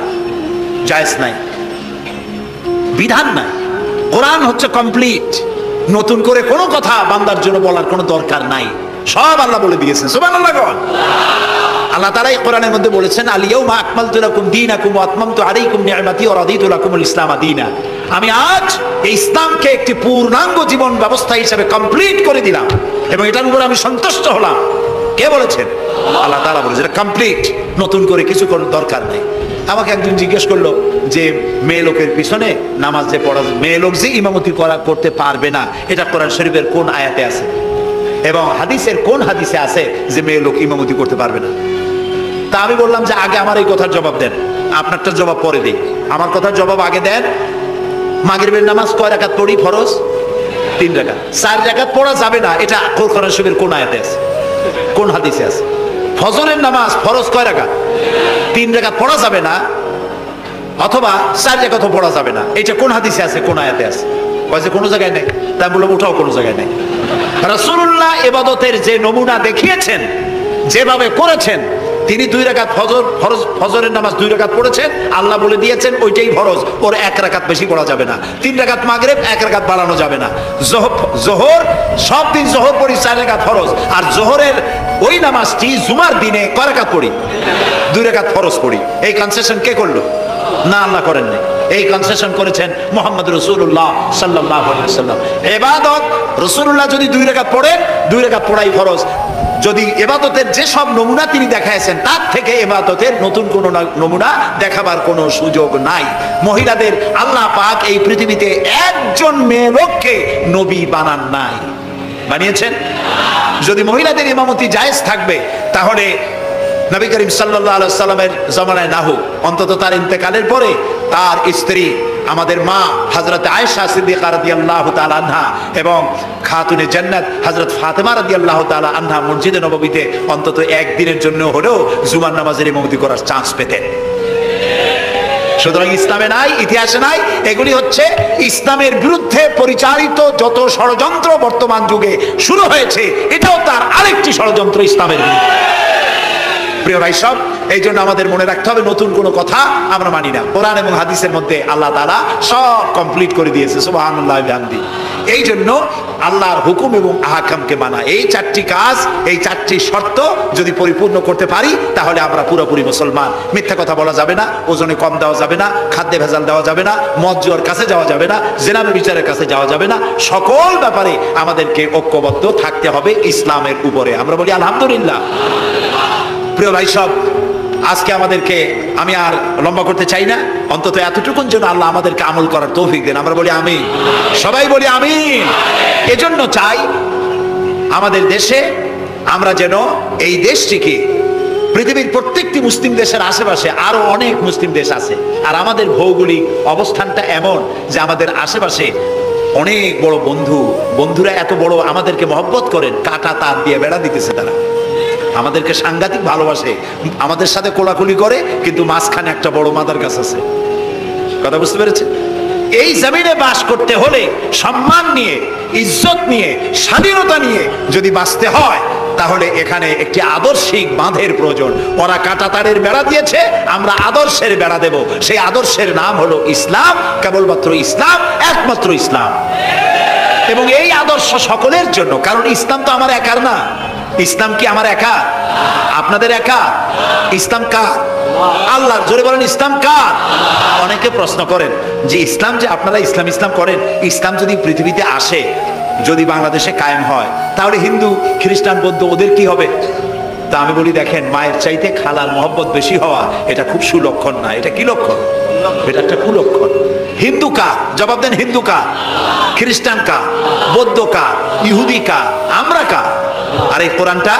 জায়েজ নাই, বিধান নাই। কোরআন হচ্ছে কমপ্লিট, নতুন করে কোনো কথা বান্দার জন্য বলার কোনো দরকার নাই, সব আল্লাহ বলে দিয়েছেন। সুবহানাল্লাহ। আল্লাহ তাআলা এই কোরআনের মধ্যে বলেছেন, আল ইয়াউমা আকমালতু লাকুম দীনাকুম ওয়া আতমামতু আলাইকুম নি'মাতি ওয়া রাদিতু লাকুমুল ইসলাম দীনা। আমি আজ এই ইসলামকে একটি পূর্ণাঙ্গ জীবন ব্যবস্থা হিসেবে কমপ্লিট করে দিলাম এবং এটার উপর আমি সন্তুষ্ট হলাম। কে বলেছেন? আল্লাহ তাআলা বলেছেন এটা কমপ্লিট, নতুন করে কিছু করার দরকার নেই। আমাকে একজন জিজ্ঞেস করলো যে মেয়ে লোকের পিছনে নামাজ যে পড়া, মেয়ে লোক যে ইমামতি করতে পারবে না, এটা কোরআন শরীফের কোন আয়াতে আছে এবং হাদিসের কোন হাদিসে আছে যে মেয়ে লোক ইমামতি করতে পারবে না? তা আমি বললাম যে আগে আমার এই কথার জবাব দেন, আপনারটার জবাব পরে দিই। আমার কথার জবাব আগে দেন। মাগরিবের নামাজ কয় রাকাত পড়ি? ফরজ 3 রাকাত। 4 রাকাত পড়া যাবে না, এটা কোরআন শরীফের কোন আয়াতে আছে, কোন হাদিসে আছে? ফজরের নামাজ ফরজ কয় রাকাত? 3 রাকাত পড়া যাবে না, অথবা 4 রাকাতও পড়া যাবে না, এটা কোন হাদিসে আছে, কোন আয়াতে আছে? কয় যে কোনো জায়গায় নেই। তাই বললাম ওটাও কোনো জায়গায় নেই। রাসূলুল্লাহ ইবাদতের যে নমুনা দেখিয়েছেন, যেভাবে করেছেন, তিনি 2 রাকাত ফজরের নামাজ 2 রাকাত পড়েছেন, আল্লাহ বলে দিয়েছেন ওইটাই ফরজ, ওর 1 রাকাত বেশি পড়া যাবে না। 3 রাকাত মাগরিব, 1 রাকাত বাড়ানো যাবে না। জোহর সব দিন জোহর পড়ি 4 রাকাত ফরজ, আর জোহরের ওই নামাজটি জুমার দিনে কয় রাকাত পড়ি? 2 রাকাত ফরজ পড়ি। এই কনসেশন কে করলো? না, আল্লাহ করেননি। এই কনসেশন করেছেন মুহাম্মদ রাসূলুল্লাহ সাল্লাল্লাহু আলাইহি ওয়াসাল্লাম। ইবাদত রাসূলুল্লাহ যদি 2 রাকাত পড়েন, 2 রাকাত পড়াই ফরজ। যদি ইবাদতের যে সব নমুনা তিনি দেখাইছেন তার থেকে ইবাদতের নতুন কোন নমুনা দেখাবার কোনো সুযোগ নাই। মহিলাদের আল্লাহ পাক এই পৃথিবীতে একজন মেয়ে লোককে নবী বানান নাই, বানিয়েছেন? যদি মহিলাদের ইমামতি জায়েজ থাকবে তাহলে নবী করিম সাল্লাল্লাহু আলাইহি ওয়াসাল্লামের জামানায় না হোক, অন্তত তার ইন্তেকালের পরে তার স্ত্রী আমাদের মা হযরত আয়েশা সিদ্দিকা রাদিয়াল্লাহু তাআলা আনহা এবং খাতুনে জান্নাত হযরত ফাতেমা রাদিয়াল্লাহু তাআলা আনহা মসজিদে নববীতে অন্তত একদিনের জন্য হলেও জুমার নামাজের ইমামতি করার চান্স পেতেন। সুতরাং ইসলামে নাই, ইতিহাসে নাই। এগুলি হচ্ছে ইসলামের বিরুদ্ধে পরিচালিত যত ষড়যন্ত্র বর্তমান যুগে শুরু হয়েছে, এটাও তার আরেকটি ষড়যন্ত্র ইসলামের বিরুদ্ধে। প্রিয় ভাই সব, এই জন্য আমাদের মনে রাখতে হবে নতুন কোনো কথা আমরা মানি না। কোরআন এবং হাদিসের মধ্যে আল্লাহ তাআলা সব কমপ্লিট করে দিয়েছে। সুবহানাল্লাহ বিহামদি। এই জন্য আল্লাহর হুকুম এবং আহকামকে মানা, এই 4টি কাজ, এই 4টি শর্ত যদি পরিপূর্ণ করতে পারি তাহলে আমরা পুরোপুরি মুসলমান। মিথ্যা কথা বলা যাবে না, ওজনে কম দেওয়া যাবে না, খাদ্যে ভেজাল দেওয়া যাবে না, মদ জুয়ার কাছে যাওয়া যাবে না, জেনা বিচারের কাছে যাওয়া যাবে না। সকল ব্যাপারে আমাদেরকে ঐক্যবদ্ধ থাকতে হবে ইসলামের উপরে। আমরা বলি আলহামদুলিল্লাহ। প্রিয় ভাই সব, আজকে আমাদেরকে, আমি আর লম্বা করতে চাই না, অন্তত এতটুকুন যেন আল্লাহ আমাদেরকে আমল করার তৌফিক দেন। আমরা বলি আমিন, সবাই বলি আমিন। এজন্য চাই আমাদের দেশে আমরা যেন এই দেশটিকে, পৃথিবীর প্রত্যেকটি মুসলিম দেশের আশেপাশে আরো অনেক মুসলিম দেশ আছে, আর আমাদের ভৌগোলিক অবস্থানটা এমন যে আমাদের আশেপাশে অনেক বড় বন্ধুরা এত বড় আমাদেরকে মহব্বত করেন, কাটা তার দিয়ে বেড়া দিতেছে, তারা আমাদেরকে সাংঘাতিক ভালোবাসে, আমাদের সাথে কোলাকুলি করে, কিন্তু মাঝখানে একটা বড় মাদার গাছ আছে। কথা বুঝতে পেরেছে? এই জমিনে বাস করতে হলে সম্মান নিয়ে, ইজ্জত নিয়ে, স্বাধীনতা নিয়ে যদি বাঁচতে হয়, তাহলে এখানে একটি আদর্শিক বাঁধের প্রয়োজন। ওরা কাঁটাতারের বেড়া দিয়েছে, আমরা আদর্শের বেড়া দেব। সেই আদর্শের নাম হলো ইসলাম, কেবলমাত্র ইসলাম, একমাত্র ইসলাম। এবং এই আদর্শ সকলের জন্য, কারণ ইসলাম তো আমার একার না। ইসলাম কি আমার একা? আপনাদের একা? ইসলাম কার? আল্লাহ। জোরে বলেন ইসলাম কার? অনেকে প্রশ্ন করেন যে ইসলাম, যে আপনারা ইসলাম ইসলাম করেন, ইসলাম যদি পৃথিবীতে আসে, যদি বাংলাদেশে কায়েম হয়, তাহলে হিন্দু, খ্রিস্টান, বৌদ্ধ ওদের কি হবে? তা আমি বলি, দেখেন, মায়ের চাইতে খালার মহব্বত বেশি হওয়া এটা খুব সুলক্ষণ না। এটা কি লক্ষণ? এটা একটা কুলক্ষণ। হিন্দু কার? জবাব দেন। হিন্দু কার? খ্রিস্টান কার? বৌদ্ধ কার? ইহুদি কার? আমরা কার? আর এই কোরআনটা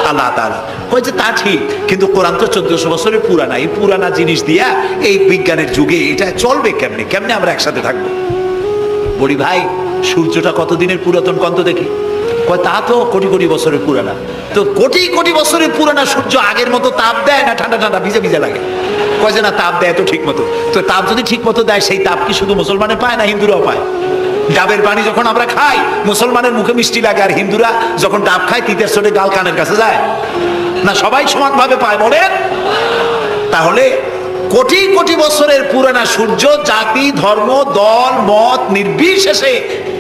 আল্লাহ তাআলা কইছে, তা ঠিক, কিন্তু কোরআন তো 1400 বছরের পুরানা। এই পুরানা জিনিস দিয়া এই বিজ্ঞানের যুগে এটা চলবে কেমনে? কেমনে আমরা একসাথে থাকবো? বলি, ভাই, সূর্যটা কতদিনের পুরাতন কন্ত দেখি? কয়, তা তো কোটি কোটি বছরের পুরানা। তো কোটি কোটি বছরের পুরানা সূর্য আগের মতো তাপ দেয় না ঠান্ডা ঠান্ডা ভিজে ভিজে লাগে? কয় যে না, তাপ দেয় তো ঠিক মতো। তো তাপ যদি ঠিক মতো দেয়, সেই তাপ কি শুধু মুসলমানে পায় না হিন্দুরাও পায়? ডাবের পানি যখন আমরা খাই, মুসলমানের মুখে মিষ্টি লাগে, আর হিন্দুরা যখন ডাব খায় তিতের চোটে গাল কানের কাছে যায় না? সবাই সমানভাবে পায় বলেন? তাহলে কোটি কোটি বছরের পুরানা সূর্য জাতি, ধর্ম, দল, মত নির্বিশেষে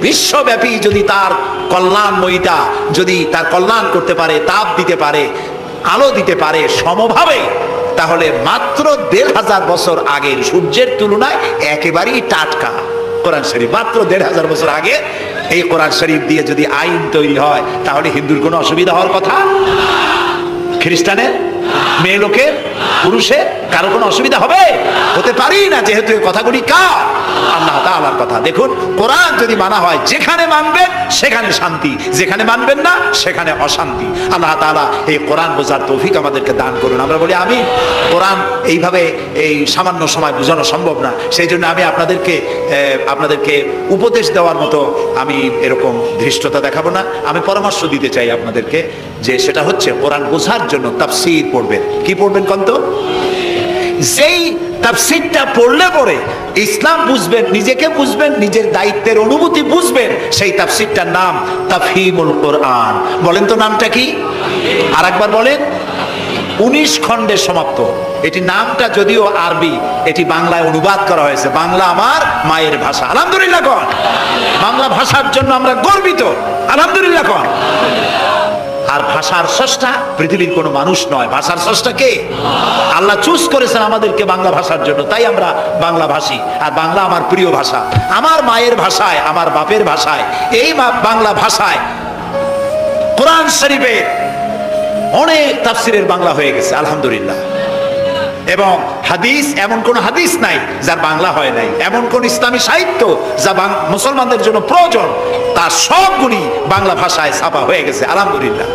বিশ্বব্যাপী যদি তার কল্যাণময়িতা, যদি তার কল্যাণ করতে পারে, তাপ দিতে পারে, আলো দিতে পারে সমভাবে, তাহলে মাত্র 1500 বছর আগের সূর্যের তুলনায় একেবারেই টাটকা কোরআন শরীফ। মাত্র 1500 বছর আগে এই কোরআন শরীফ দিয়ে যদি আইন তৈরি হয়, তাহলে হিন্দুর কোনো অসুবিধা হওয়ার কথা? খ্রিস্টানের, মেয়ে লোকের, পুরুষের কারো কোনো অসুবিধা হবে? হতে পারি না, যেহেতু এই কথাগুলি কার? আল্লাহ তাআলার কথা। দেখুন, কোরআন যদি মানা হয়, যেখানে মানবেন সেখানে শান্তি, যেখানে মানবেন না সেখানে অশান্তি। আল্লাহ তাআলা এই কোরআন বোঝার তৌফিক আমাদেরকে দান করুন। আমরা বলি আমি, কোরআন এইভাবে এই সামান্য সময় বোঝানো সম্ভব না। সেই জন্য আমি আপনাদেরকে উপদেশ দেওয়ার মতো আমি এরকম ধৃষ্টতা দেখাবো না। আমি পরামর্শ দিতে চাই আপনাদেরকে, যে সেটা হচ্ছে কোরআন বোঝার জন্য তাফসীর পড়বেন। কি পড়বেন কন্ত? যেই তাফসীরটা পড়লে পরে ইসলাম বুঝবেন, নিজেকে বুঝবেন, নিজের দায়িত্বের অনুভূতি বুঝবেন, সেই তাফসীরটার নাম তাফহিমুল কোরআন। বলেন তো নামটা কি? আর একবার বলেন। 19 খণ্ডে সমাপ্ত। এটি নামটা যদিও আরবি, এটি বাংলায় অনুবাদ করা হয়েছে। বাংলা আমার মায়ের ভাষা, আলহামদুলিল্লাহ কন। বাংলা ভাষার জন্য আমরা গর্বিত, আলহামদুলিল্লাহ কন। আর ভাষার স্রষ্টা পৃথিবীর কোনো মানুষ নয়। ভাষার স্রষ্টা কে? আল্লাহ চুজ করেছেন আমাদেরকে বাংলা ভাষার জন্য, তাই আমরা বাংলা ভাষী। আর বাংলা আমার প্রিয় ভাষা, আমার মায়ের ভাষায়, আমার বাপের ভাষায়, এই বাংলা ভাষায় কোরআন শরীফের অনেক তাফসিরের বাংলা হয়ে গেছে, আলহামদুলিল্লাহ। এবং হাদিস, এমন কোন হাদিস নাই যার বাংলা হয় নাই। এমন কোন ইসলামী সাহিত্য যা মুসলমানদের জন্য প্রয়োজন, তার সবগুলি বাংলা ভাষায় ছাপা হয়ে গেছে, আলহামদুলিল্লাহ।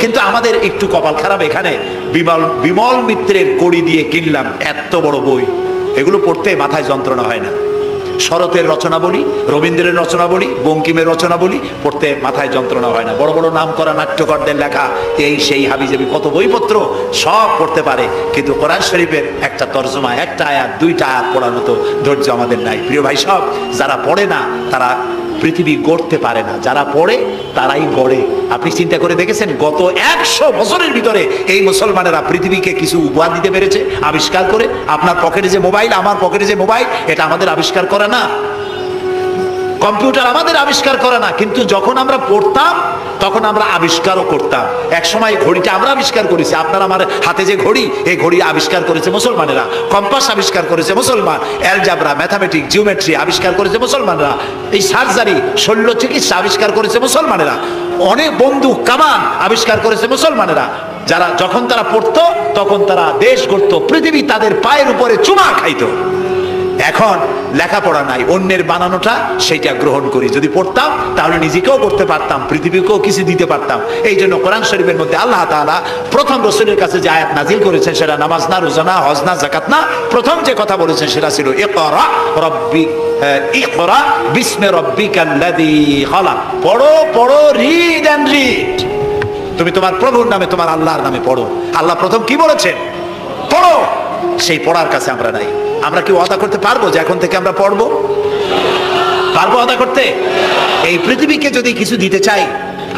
কিন্তু আমাদের একটু কপাল খারাপ, এখানে বিমল মিত্রের কড়ি দিয়ে কিনলাম এত বড় বই, এগুলো পড়তে মাথায় যন্ত্রণা হয় না। শরতের রচনাবলী, রবীন্দ্রের রচনাবলী, বঙ্কিমের রচনাবলী পড়তে মাথায় যন্ত্রণা হয় না। বড় বড় নাম করা নাট্যকারদের লেখা এই সেই হাবিজাবি কত বইপত্র, সব পড়তে পারে, কিন্তু কোরআন শরীফের একটা তর্জমা, একটা আয়াত, 2টা আয়াত পড়ার মতো ধৈর্য আমাদের নাই। প্রিয় ভাই সব, যারা পড়ে না তারা পৃথিবী গড়তে পারে না, যারা পড়ে তারাই গড়ে। আপনি চিন্তা করে দেখেছেন, গত 100 বছরের ভিতরে এই মুসলমানেরা পৃথিবীকে কিছু উপহার দিতে পেরেছে আবিষ্কার করে। আপনার পকেটে যে মোবাইল, আমার পকেটে যে মোবাইল, এটা আমাদের আবিষ্কার করা না। কম্পিউটার আমাদের আবিষ্কার করা না, কিন্তু যখন আমরা পড়তাম তখন আমরা আবিষ্কারও করতাম। এক সময় ঘড়িটা আমরা আবিষ্কার করেছি। আপনার আমার হাতে যে ঘড়ি, এই ঘড়ি আবিষ্কার করেছে মুসলমানেরা। কম্পাস আবিষ্কার করেছে মুসলমান। অ্যালজাবরা, ম্যাথামেটিক্স, জিওমেট্রি আবিষ্কার করেছে মুসলমানেরা। এই সার্জারি, শল্য চিকিৎসা আবিষ্কার করেছে মুসলমানেরা। অনেক বন্দুক, কামান আবিষ্কার করেছে মুসলমানেরা। যারা যখন তারা পড়তো তখন তারা দেশ গড়তো, পৃথিবী তাদের পায়ের উপরে চুমা খাইতো। এখন লেখাপড়া নাই, অন্যের বানানোটা সেটা গ্রহণ করি। যদি পড়তাম তাহলে নিজেকেও করতে পারতাম, পৃথিবীকেও কিছু দিতে পারতাম। এই জন্য কোরআন শরীফের মধ্যে আল্লাহ তাআলা প্রথম রাসূলের কাছে যে আয়াত নাজিল করেছেন সেটা নামাজ না, রোজা না, হজ না, যাকাত না। প্রথম যে কথা বলেছেন সেটা ছিল ইকরা বিসমি রাব্বিকাল্লাযী খালাক। পড়ো পড়ো, রিড এন্ড রিড। তুমি তোমার প্রভুর নামে, তোমার আল্লাহর নামে পড়ো। আল্লাহ প্রথম কি বলেছেন? পড়ো। সেই পড়ার কাছে আমরা নাই। আমরা কি ওয়াদা করতে পারবো যে এখন থেকে আমরা পড়বো? পারবো ওয়াদা করতে? এই পৃথিবীকে যদি কিছু দিতে চাই,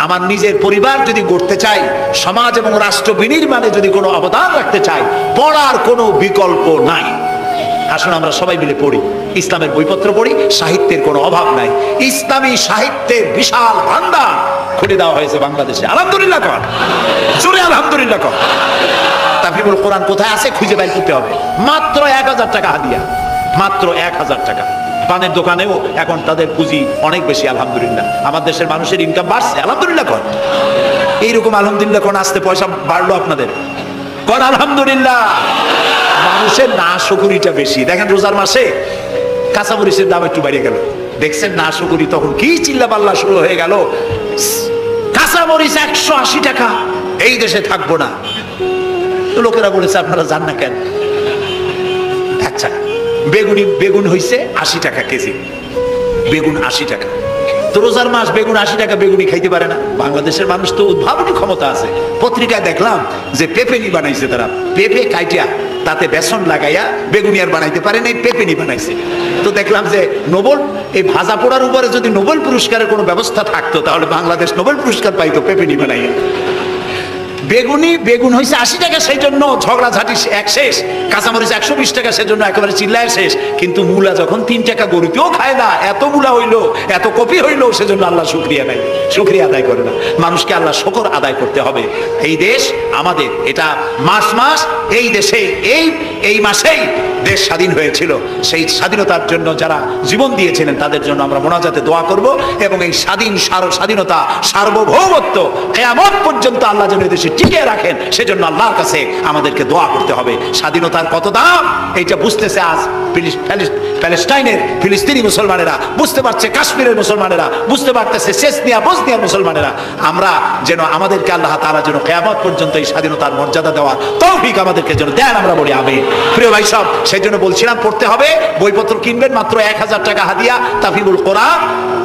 আমার নিজের পরিবার যদি গড়তে চাই, সমাজ এবং রাষ্ট্র বিনির্মাণে যদি কোনো অবদান রাখতে চাই, পড়ার কোনো বিকল্প নাই। আসুন আমরা সবাই মিলে পড়ি, ইসলামের বইপত্র পড়ি। সাহিত্যের কোনো অভাব নাই, ইসলামী সাহিত্যের বিশাল ভান্ডার খুলে দেওয়া হয়েছে বাংলাদেশে। আলহামদুলিল্লাহ কর, জোরে আলহামদুলিল্লাহ কর। তাফসীরুল কোরআন কোথায় আছে খুঁজে বের করতে হবে। মাত্র 1000 টাকা হাদিয়া, মাত্র 1000 টাকা। পানের দোকানেও এখন তাদের পুঁজি অনেক বেশি। আলহামদুলিল্লাহ, আমার দেশের মানুষের ইনকাম বাড়ছে। আলহামদুলিল্লাহ কর। এইরকম আলহামদুলিল্লাহ কোন আসতে পয়সা বাড়লো আপনাদের? কর আলহামদুলিল্লাহ। মানুষের না শুকরিটা বেশি। দেখেন রোজার মাসে কাঁচামরিচের দাম একটু বেড়ে গেল, দেখছেন না শুকরি, তখন কি চিল্লা পাল্লা শুরু হয়ে গেল। কাঁচামরিচ 180 টাকা, এই দেশে থাকবো না। লোকেরা বলেছে আপনারা যান না কেন? আচ্ছা, বেগুন হইছে 80 টাকা কেজি, বেগুন 80 টাকা। তো রোজার মাস বেগুন 80 টাকা, বেগুনি খাইতে পারে না। বাংলাদেশের মানুষ তো উদ্ভাবনী ক্ষমতা আছে। পত্রিকায় দেখলাম যে পেঁপেনি বানাইছে তারা, পেঁপে কাইটিয়া তাতে বেসন লাগাইয়া বেগুনি আর বানাইতে পারে না, পেঁপেনি বানাইছে। তো দেখলাম যে নোবেল, এই ভাজা পোড়ার উপরে যদি নোবেল পুরস্কারের কোনো ব্যবস্থা থাকতো তাহলে বাংলাদেশ নোবেল পুরস্কার পাইতো পেঁপেনি বানাইয়া। বেগুন হয়েছে 80 টাকা, সেই জন্য ঝগড়াঝাটি এক শেষ। কাঁচামরিচ 120 টাকা, সেজন্য একেবারে চিল্লায় শেষ। কিন্তু মূলা যখন 3 টাকা, গরুতেও খায় না। এত মূলা হইলো, এত কপি হইলো, সেজন্য আল্লাহ শুকরিয়া নাই, শুকরিয়া আদায় করে না। মানুষকে আল্লাহ শুকর আদায় করতে হবে। এই দেশ আমাদের, এটা মাস এই দেশে এই মাসেই দেশ স্বাধীন হয়েছিল। সেই স্বাধীনতার জন্য যারা জীবন দিয়েছিলেন তাদের জন্য আমরা মোনাজাতে দোয়া করব, এবং এই স্বাধীনতা, সার্বভৌমত্ব কিয়ামত পর্যন্ত আল্লাহ যেন দেশে টিকে রাখেন, সেজন্য আল্লাহর কাছে আমাদেরকে দোয়া করতে হবে। স্বাধীনতার কত দাম এইটা বুঝতেছে আজ প্যালেস্টাইনের ফিলিস্তিনি মুসলমানেরা, বুঝতে পারছে কাশ্মীরের মুসলমানেরা, বুঝতে পারতেছে বসনিয়ার মুসলমানেরা। আমরা যেন, আমাদেরকে আল্লাহ তাআলা যেন কিয়ামত পর্যন্ত এই স্বাধীনতার মর্যাদা দেওয়ার তৌফিক আমাদেরকে যেন দেন, আমরা বলি আমিন। প্রিয় ভাই সব, সেই জন্য বলছিলাম পড়তে হবে, বইপত্র কিনবেন, মাত্র 1000 টাকা হাদিয়া। তাফসীরুল কোরআন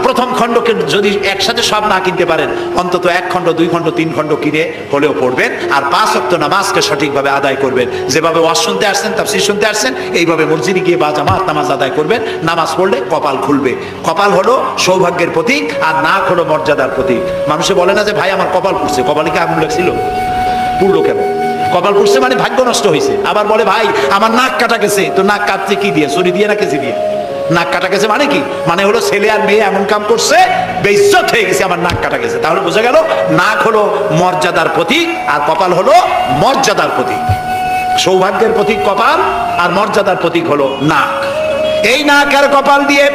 প্রথম খণ্ডকে যদি একসাথে সব না কিনতে পারেন, অন্তত 1 খণ্ড, 2 খণ্ড, 3 খণ্ড কিনে হলেও পড়বেন। আর 5 ওয়াক্ত নামাজকে সঠিকভাবে আদায় করবেন। যেভাবে ওয়াজ শুনতে আসছেন, তাফসীর শুনতে আসছেন, এইভাবে মসজিদে গিয়ে বা জামাত নামাজ আদায় করবেন। নামাজ পড়লে কপাল খুলবে। কপাল হলো সৌভাগ্যের প্রতীক, আর নাক হলো মর্যাদার প্রতীক। মানুষে বলে না যে ভাই আমার কপাল পুড়ছে, কপালে কি আগুন লাগছিল? পুড়লো কেন? কপাল পুড়ছে মানে ভাগ্য নষ্ট হয়েছে। আবার বলে ভাই আমার নাক কাটা গেছে, তো নাক কাটছে কি দিয়ে? ছুরি দিয়ে না কেচি দিয়ে? নাক কাটা গেছে মানে কি? মানে হলো ছেলে আর মেয়ে এমন কাম করছে, বেইজ্জত হয়ে গেছে, আমার নাক কাটা গেছে। তাহলে বোঝা গেল নাক হলো মর্যাদার প্রতীক, আর কপাল হলো মর্যাদার প্রতীক। সৌভাগ্যের প্রতীক কপাল, আর মর্যাদার প্রতীক হলো নাক। এই নাক আর কপাল দিয়ে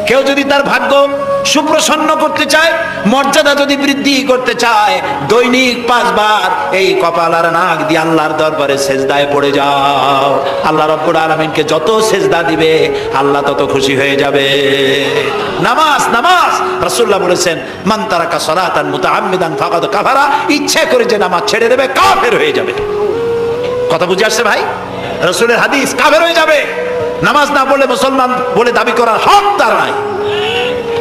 কেউ যদি তার ভাগ্য সুপ্রসন্ন করতে চায়, মর্যাদা যদি বৃদ্ধি করতে চায়, দৈনিক 5 বার এই কপাল আর নাক দিয়ে আল্লাহর দরবারে সেজদায় পড়ে যাও। আল্লাহ রাব্বুল আলামিনকে যত সেজদা দিবে আল্লাহ তত খুশি হয়ে যাবে। নামাজ রাসূলুল্লাহ বলেছেন, মান তারাকা সালাতান মুতাআম্মিদান ফাকাদ কাফারা, ইচ্ছা করে যে নামাজ ছেড়ে দেবে কাফের হয়ে যাবে। কথা বুঝে আসছে ভাই? রাসূলের হাদিস, কাফের হয়ে যাবে। নামাজ না পড়লে মুসলমান বলে দাবি করার হক তার নাই।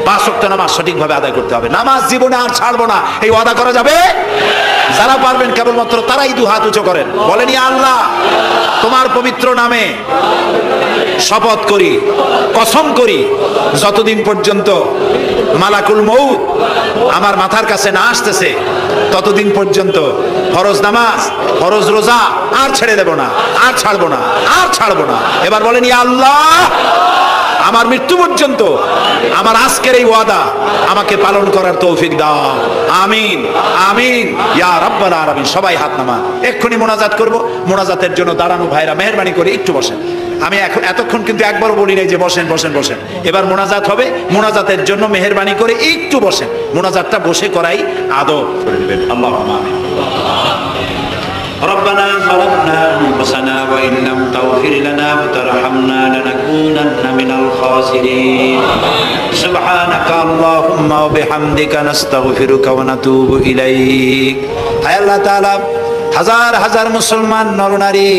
5 ওয়াক্ত নামাজ সঠিকভাবে আদায় করতে হবে। নামাজ জীবনে আর ছাড়বো না, এই ওয়াদা করা যাবে? যারা পারবেন কেবলমাত্র তারাই 2 হাত উঁচু করেন, বলেন ইয়া আল্লাহ তোমার পবিত্র নামে শপথ করি, কসম করি, যতদিন পর্যন্ত মালাকুল মউত আমার মাথার কাছে না আসতেছে ততদিন পর্যন্ত ফরজ নামাজ, ফরজ রোজা আর ছেড়ে দেব না, আর ছাড়বো না, আর ছাড়বো না। এবার বলেন ইয়া আল্লাহ আমার মৃত্যু পর্যন্ত আমার আজকের এই ওয়াদা আমাকে পালন করার তৌফিক দাও। আমিন আমিন ইয়া রাব্বাল আলামিন। সবাই হাত নামান, এক্ষুনি মোনাজাত করব। মোনাজাতের জন্য দাঁড়ানো ভাইরা মেহেরবানি করে একটু বসেন। আমি এতক্ষণ কিন্তু একবারও বলি নাই যে বসেন বসেন বসেন। এবার মোনাজাত হবে, মোনাজাতের জন্য মেহেরবানি করে একটু বসেন। মোনাজাতটা বসে করাই আদব করে দিবেন। আল্লাহুম্মা আমিন। ربنا ظلمنا أنفسنا وإن لم تغفر لنا وترحمنا لنكونن من الخاسرين سبحانك اللهم وبحمدك نستغفرك ونتوب إليك হায় আল্লাহ তাআলা হাজার হাজার মুসলমান নরনারী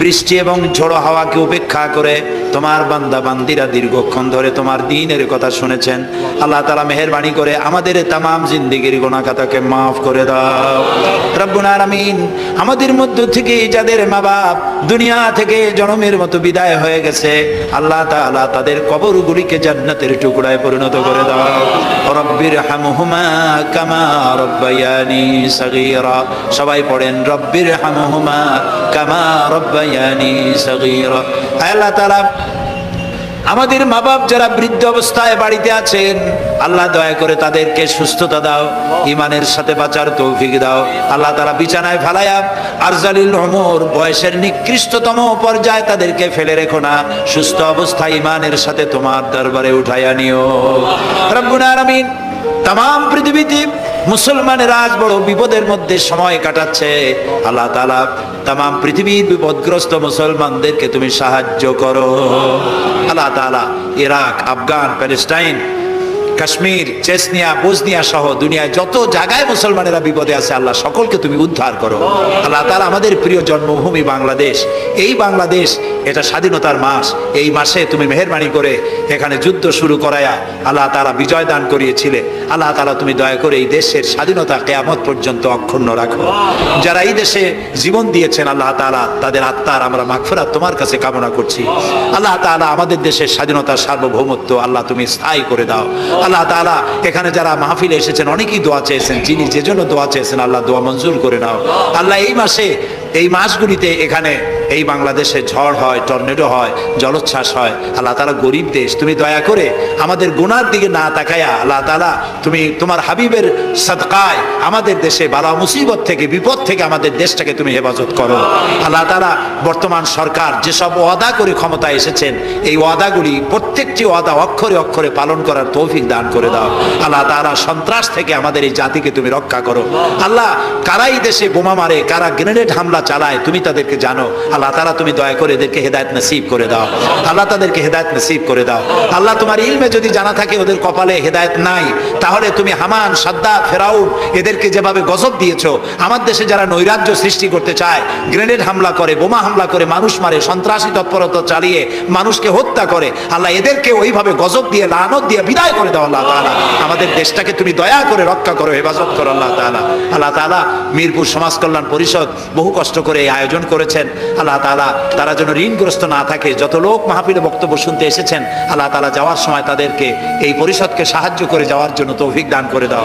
বৃষ্টি এবং ঝড়ো হাওয়াকে উপেক্ষা করে তোমার বান্দা বান্দিরা দীর্ঘক্ষণ ধরে তোমার দ্বীনের কথা শুনেছেন। আল্লাহ তাআলা মেহেরবানি করে আমাদের তামাম জিন্দেগির গুনাহ খাতাকে মাফ করে দাও রব্বুল আলামিন। আমাদের মধ্য থেকে যাদের মা বাপ দুনিয়া থেকে জনমের মতো বিদায় হয়ে গেছে, আল্লাহ তাআলা তাদের কবরগুলিকে জান্নাতের টুকরায় পরিণত করে দাও। রব্বির হামহুমা কামা রব্বায়ানি সগীরা। সবাই পড়েন রব্বির হামহুমা কামা রব্বায়ানি সগীরা। আল্লাহ তাআলা আমাদের মা বাপ যারা বৃদ্ধ অবস্থায় বাড়িতে আছেন, আল্লাহ দয়া করে তাদেরকে সুস্থতা দাও, ঈমানের সাথে বাঁচার তৌফিক দাও। আল্লাহ তাআলা বিছানায় ফেলায়া আরজালিল উমর বয়সের নিকৃষ্টতম পর্যায়ে তাদেরকে ফেলে রেখো না, সুস্থ অবস্থায় ঈমানের সাথে তোমার দরবারে উঠাইয়া নিও রব্বুল আলামিন। তামাম পৃথিবীতে মুসলমানেরা আজ বড় বিপদের মধ্যে সময় কাটাচ্ছে। আল্লাহ তাআলা তামাম পৃথিবীর বিপদগ্রস্ত মুসলমানদেরকে তুমি সাহায্য করো। আল্লাহ তাআলা Iraq, Afghan, Palestine, Kashmir, Chechnya, Bosnia সহ দুনিয়ায় যত জায়গায় মুসলমানেরা বিপদে আছে, আল্লাহ সকলকে তুমি উদ্ধার করো। আল্লাহ তাআলা আমাদের প্রিয় জন্মভূমি বাংলাদেশ, এই বাংলাদেশ এটা স্বাধীনতার মাস, এই মাসে তুমি মেহেরবানি করে এখানে যুদ্ধ শুরু করায়া আল্লাহ তাআলা বিজয় দান করিয়েছিলে। আল্লাহ তাআলা তুমি দয়া করে এই দেশের স্বাধীনতা কিয়ামত পর্যন্ত অক্ষুণ্ণ রাখো। যারা এই দেশে জীবন দিয়েছেন আল্লাহ তাআলা তাদের আত্মার আমরা মাগফিরাত তোমার কাছে কামনা করছি। আল্লাহ তাআলা আমাদের দেশের স্বাধীনতার সার্বভৌমত্ব আল্লাহ তুমি স্থায়ী করে দাও। আল্লাহ তাআলা এখানে যারা মাহফিলে এসেছেন অনেকেই দোয়া চেয়েছেন, যিনি যে জন্য দোয়া চেয়েছেন আল্লাহ দোয়া মঞ্জুর করে নাও। আল্লাহ এই মাসে এই মাসগুলিতে এখানে এই বাংলাদেশে ঝড় হয়, টর্নেডো হয়, জলোচ্ছ্বাস হয়। আল্লাহ তাআলা গরিব দেশ, তুমি দয়া করে আমাদের গুনার দিকে না তাকায়া আল্লাহ তাআলা তুমি তোমার হাবিবের সাদকায় আমাদের দেশে বালা মুসিবত থেকে বিপদ থেকে আমাদের দেশটাকে তুমি হেফাজত করো। আল্লাহ তাআলা বর্তমান সরকার যেসব ওয়াদা করে ক্ষমতায় এসেছেন, এই ওয়াদাগুলি প্রত্যেকটি ওয়াদা অক্ষরে অক্ষরে পালন করার তৌফিক দান করে দাও। আল্লাহ তাআলা সন্ত্রাস থেকে আমাদের এই জাতিকে তুমি রক্ষা করো। আল্লাহ কারাই দেশে বোমা মারে, কারা গ্রেনেড হামলা চালায় তুমি তাদেরকে জানো। আল্লাহ তাআলা তুমি দয়া করে এদেরকে হেদায়েত নসিব করে দাও। আল্লাহ তাদেরকে হেদায়েত নসিব করে দাও। আল্লাহ তোমার ইলমে যদি জানা থাকে ওদের কপালে হেদায়েত নাই, তাহলে তুমি হামান, সাদ্দাত, ফেরাউন এদেরকে যেভাবে গজব দিয়েছো, আমার দেশে যারা নৈরাজ্য সৃষ্টি করতে চায়, গ্রেনেড হামলা করে, বোমা হামলা করে, মানুষ মারে, সন্ত্রাসী তৎপরতা চালিয়ে মানুষকে হত্যা করে, আল্লাহ এদেরকে ওইভাবে গজব দিয়ে লানত দিয়ে বিদায় করে দাও। আল্লাহ তাআলা আমাদের দেশটাকে তুমি দয়া করে রক্ষা করো, হেফাজত করো। আল্লাহ তাআলা আল্লাহ তাআলা মিরপুর সমাজ কল্যাণ পরিষদ বহু কষ্ট করে এই আয়োজন করেছেন। আল্লাহ তাআলা তারা যেন ঋণগ্রস্ত না থাকে। যত লোক মাহফিলে বক্তব্য শুনতে এসেছেন, আল্লাহ তাআলা যাওয়ার সময় তাদেরকে এই পরিষদকে সাহায্য করে যাওয়ার জন্য তৌফিক দান করে দাও।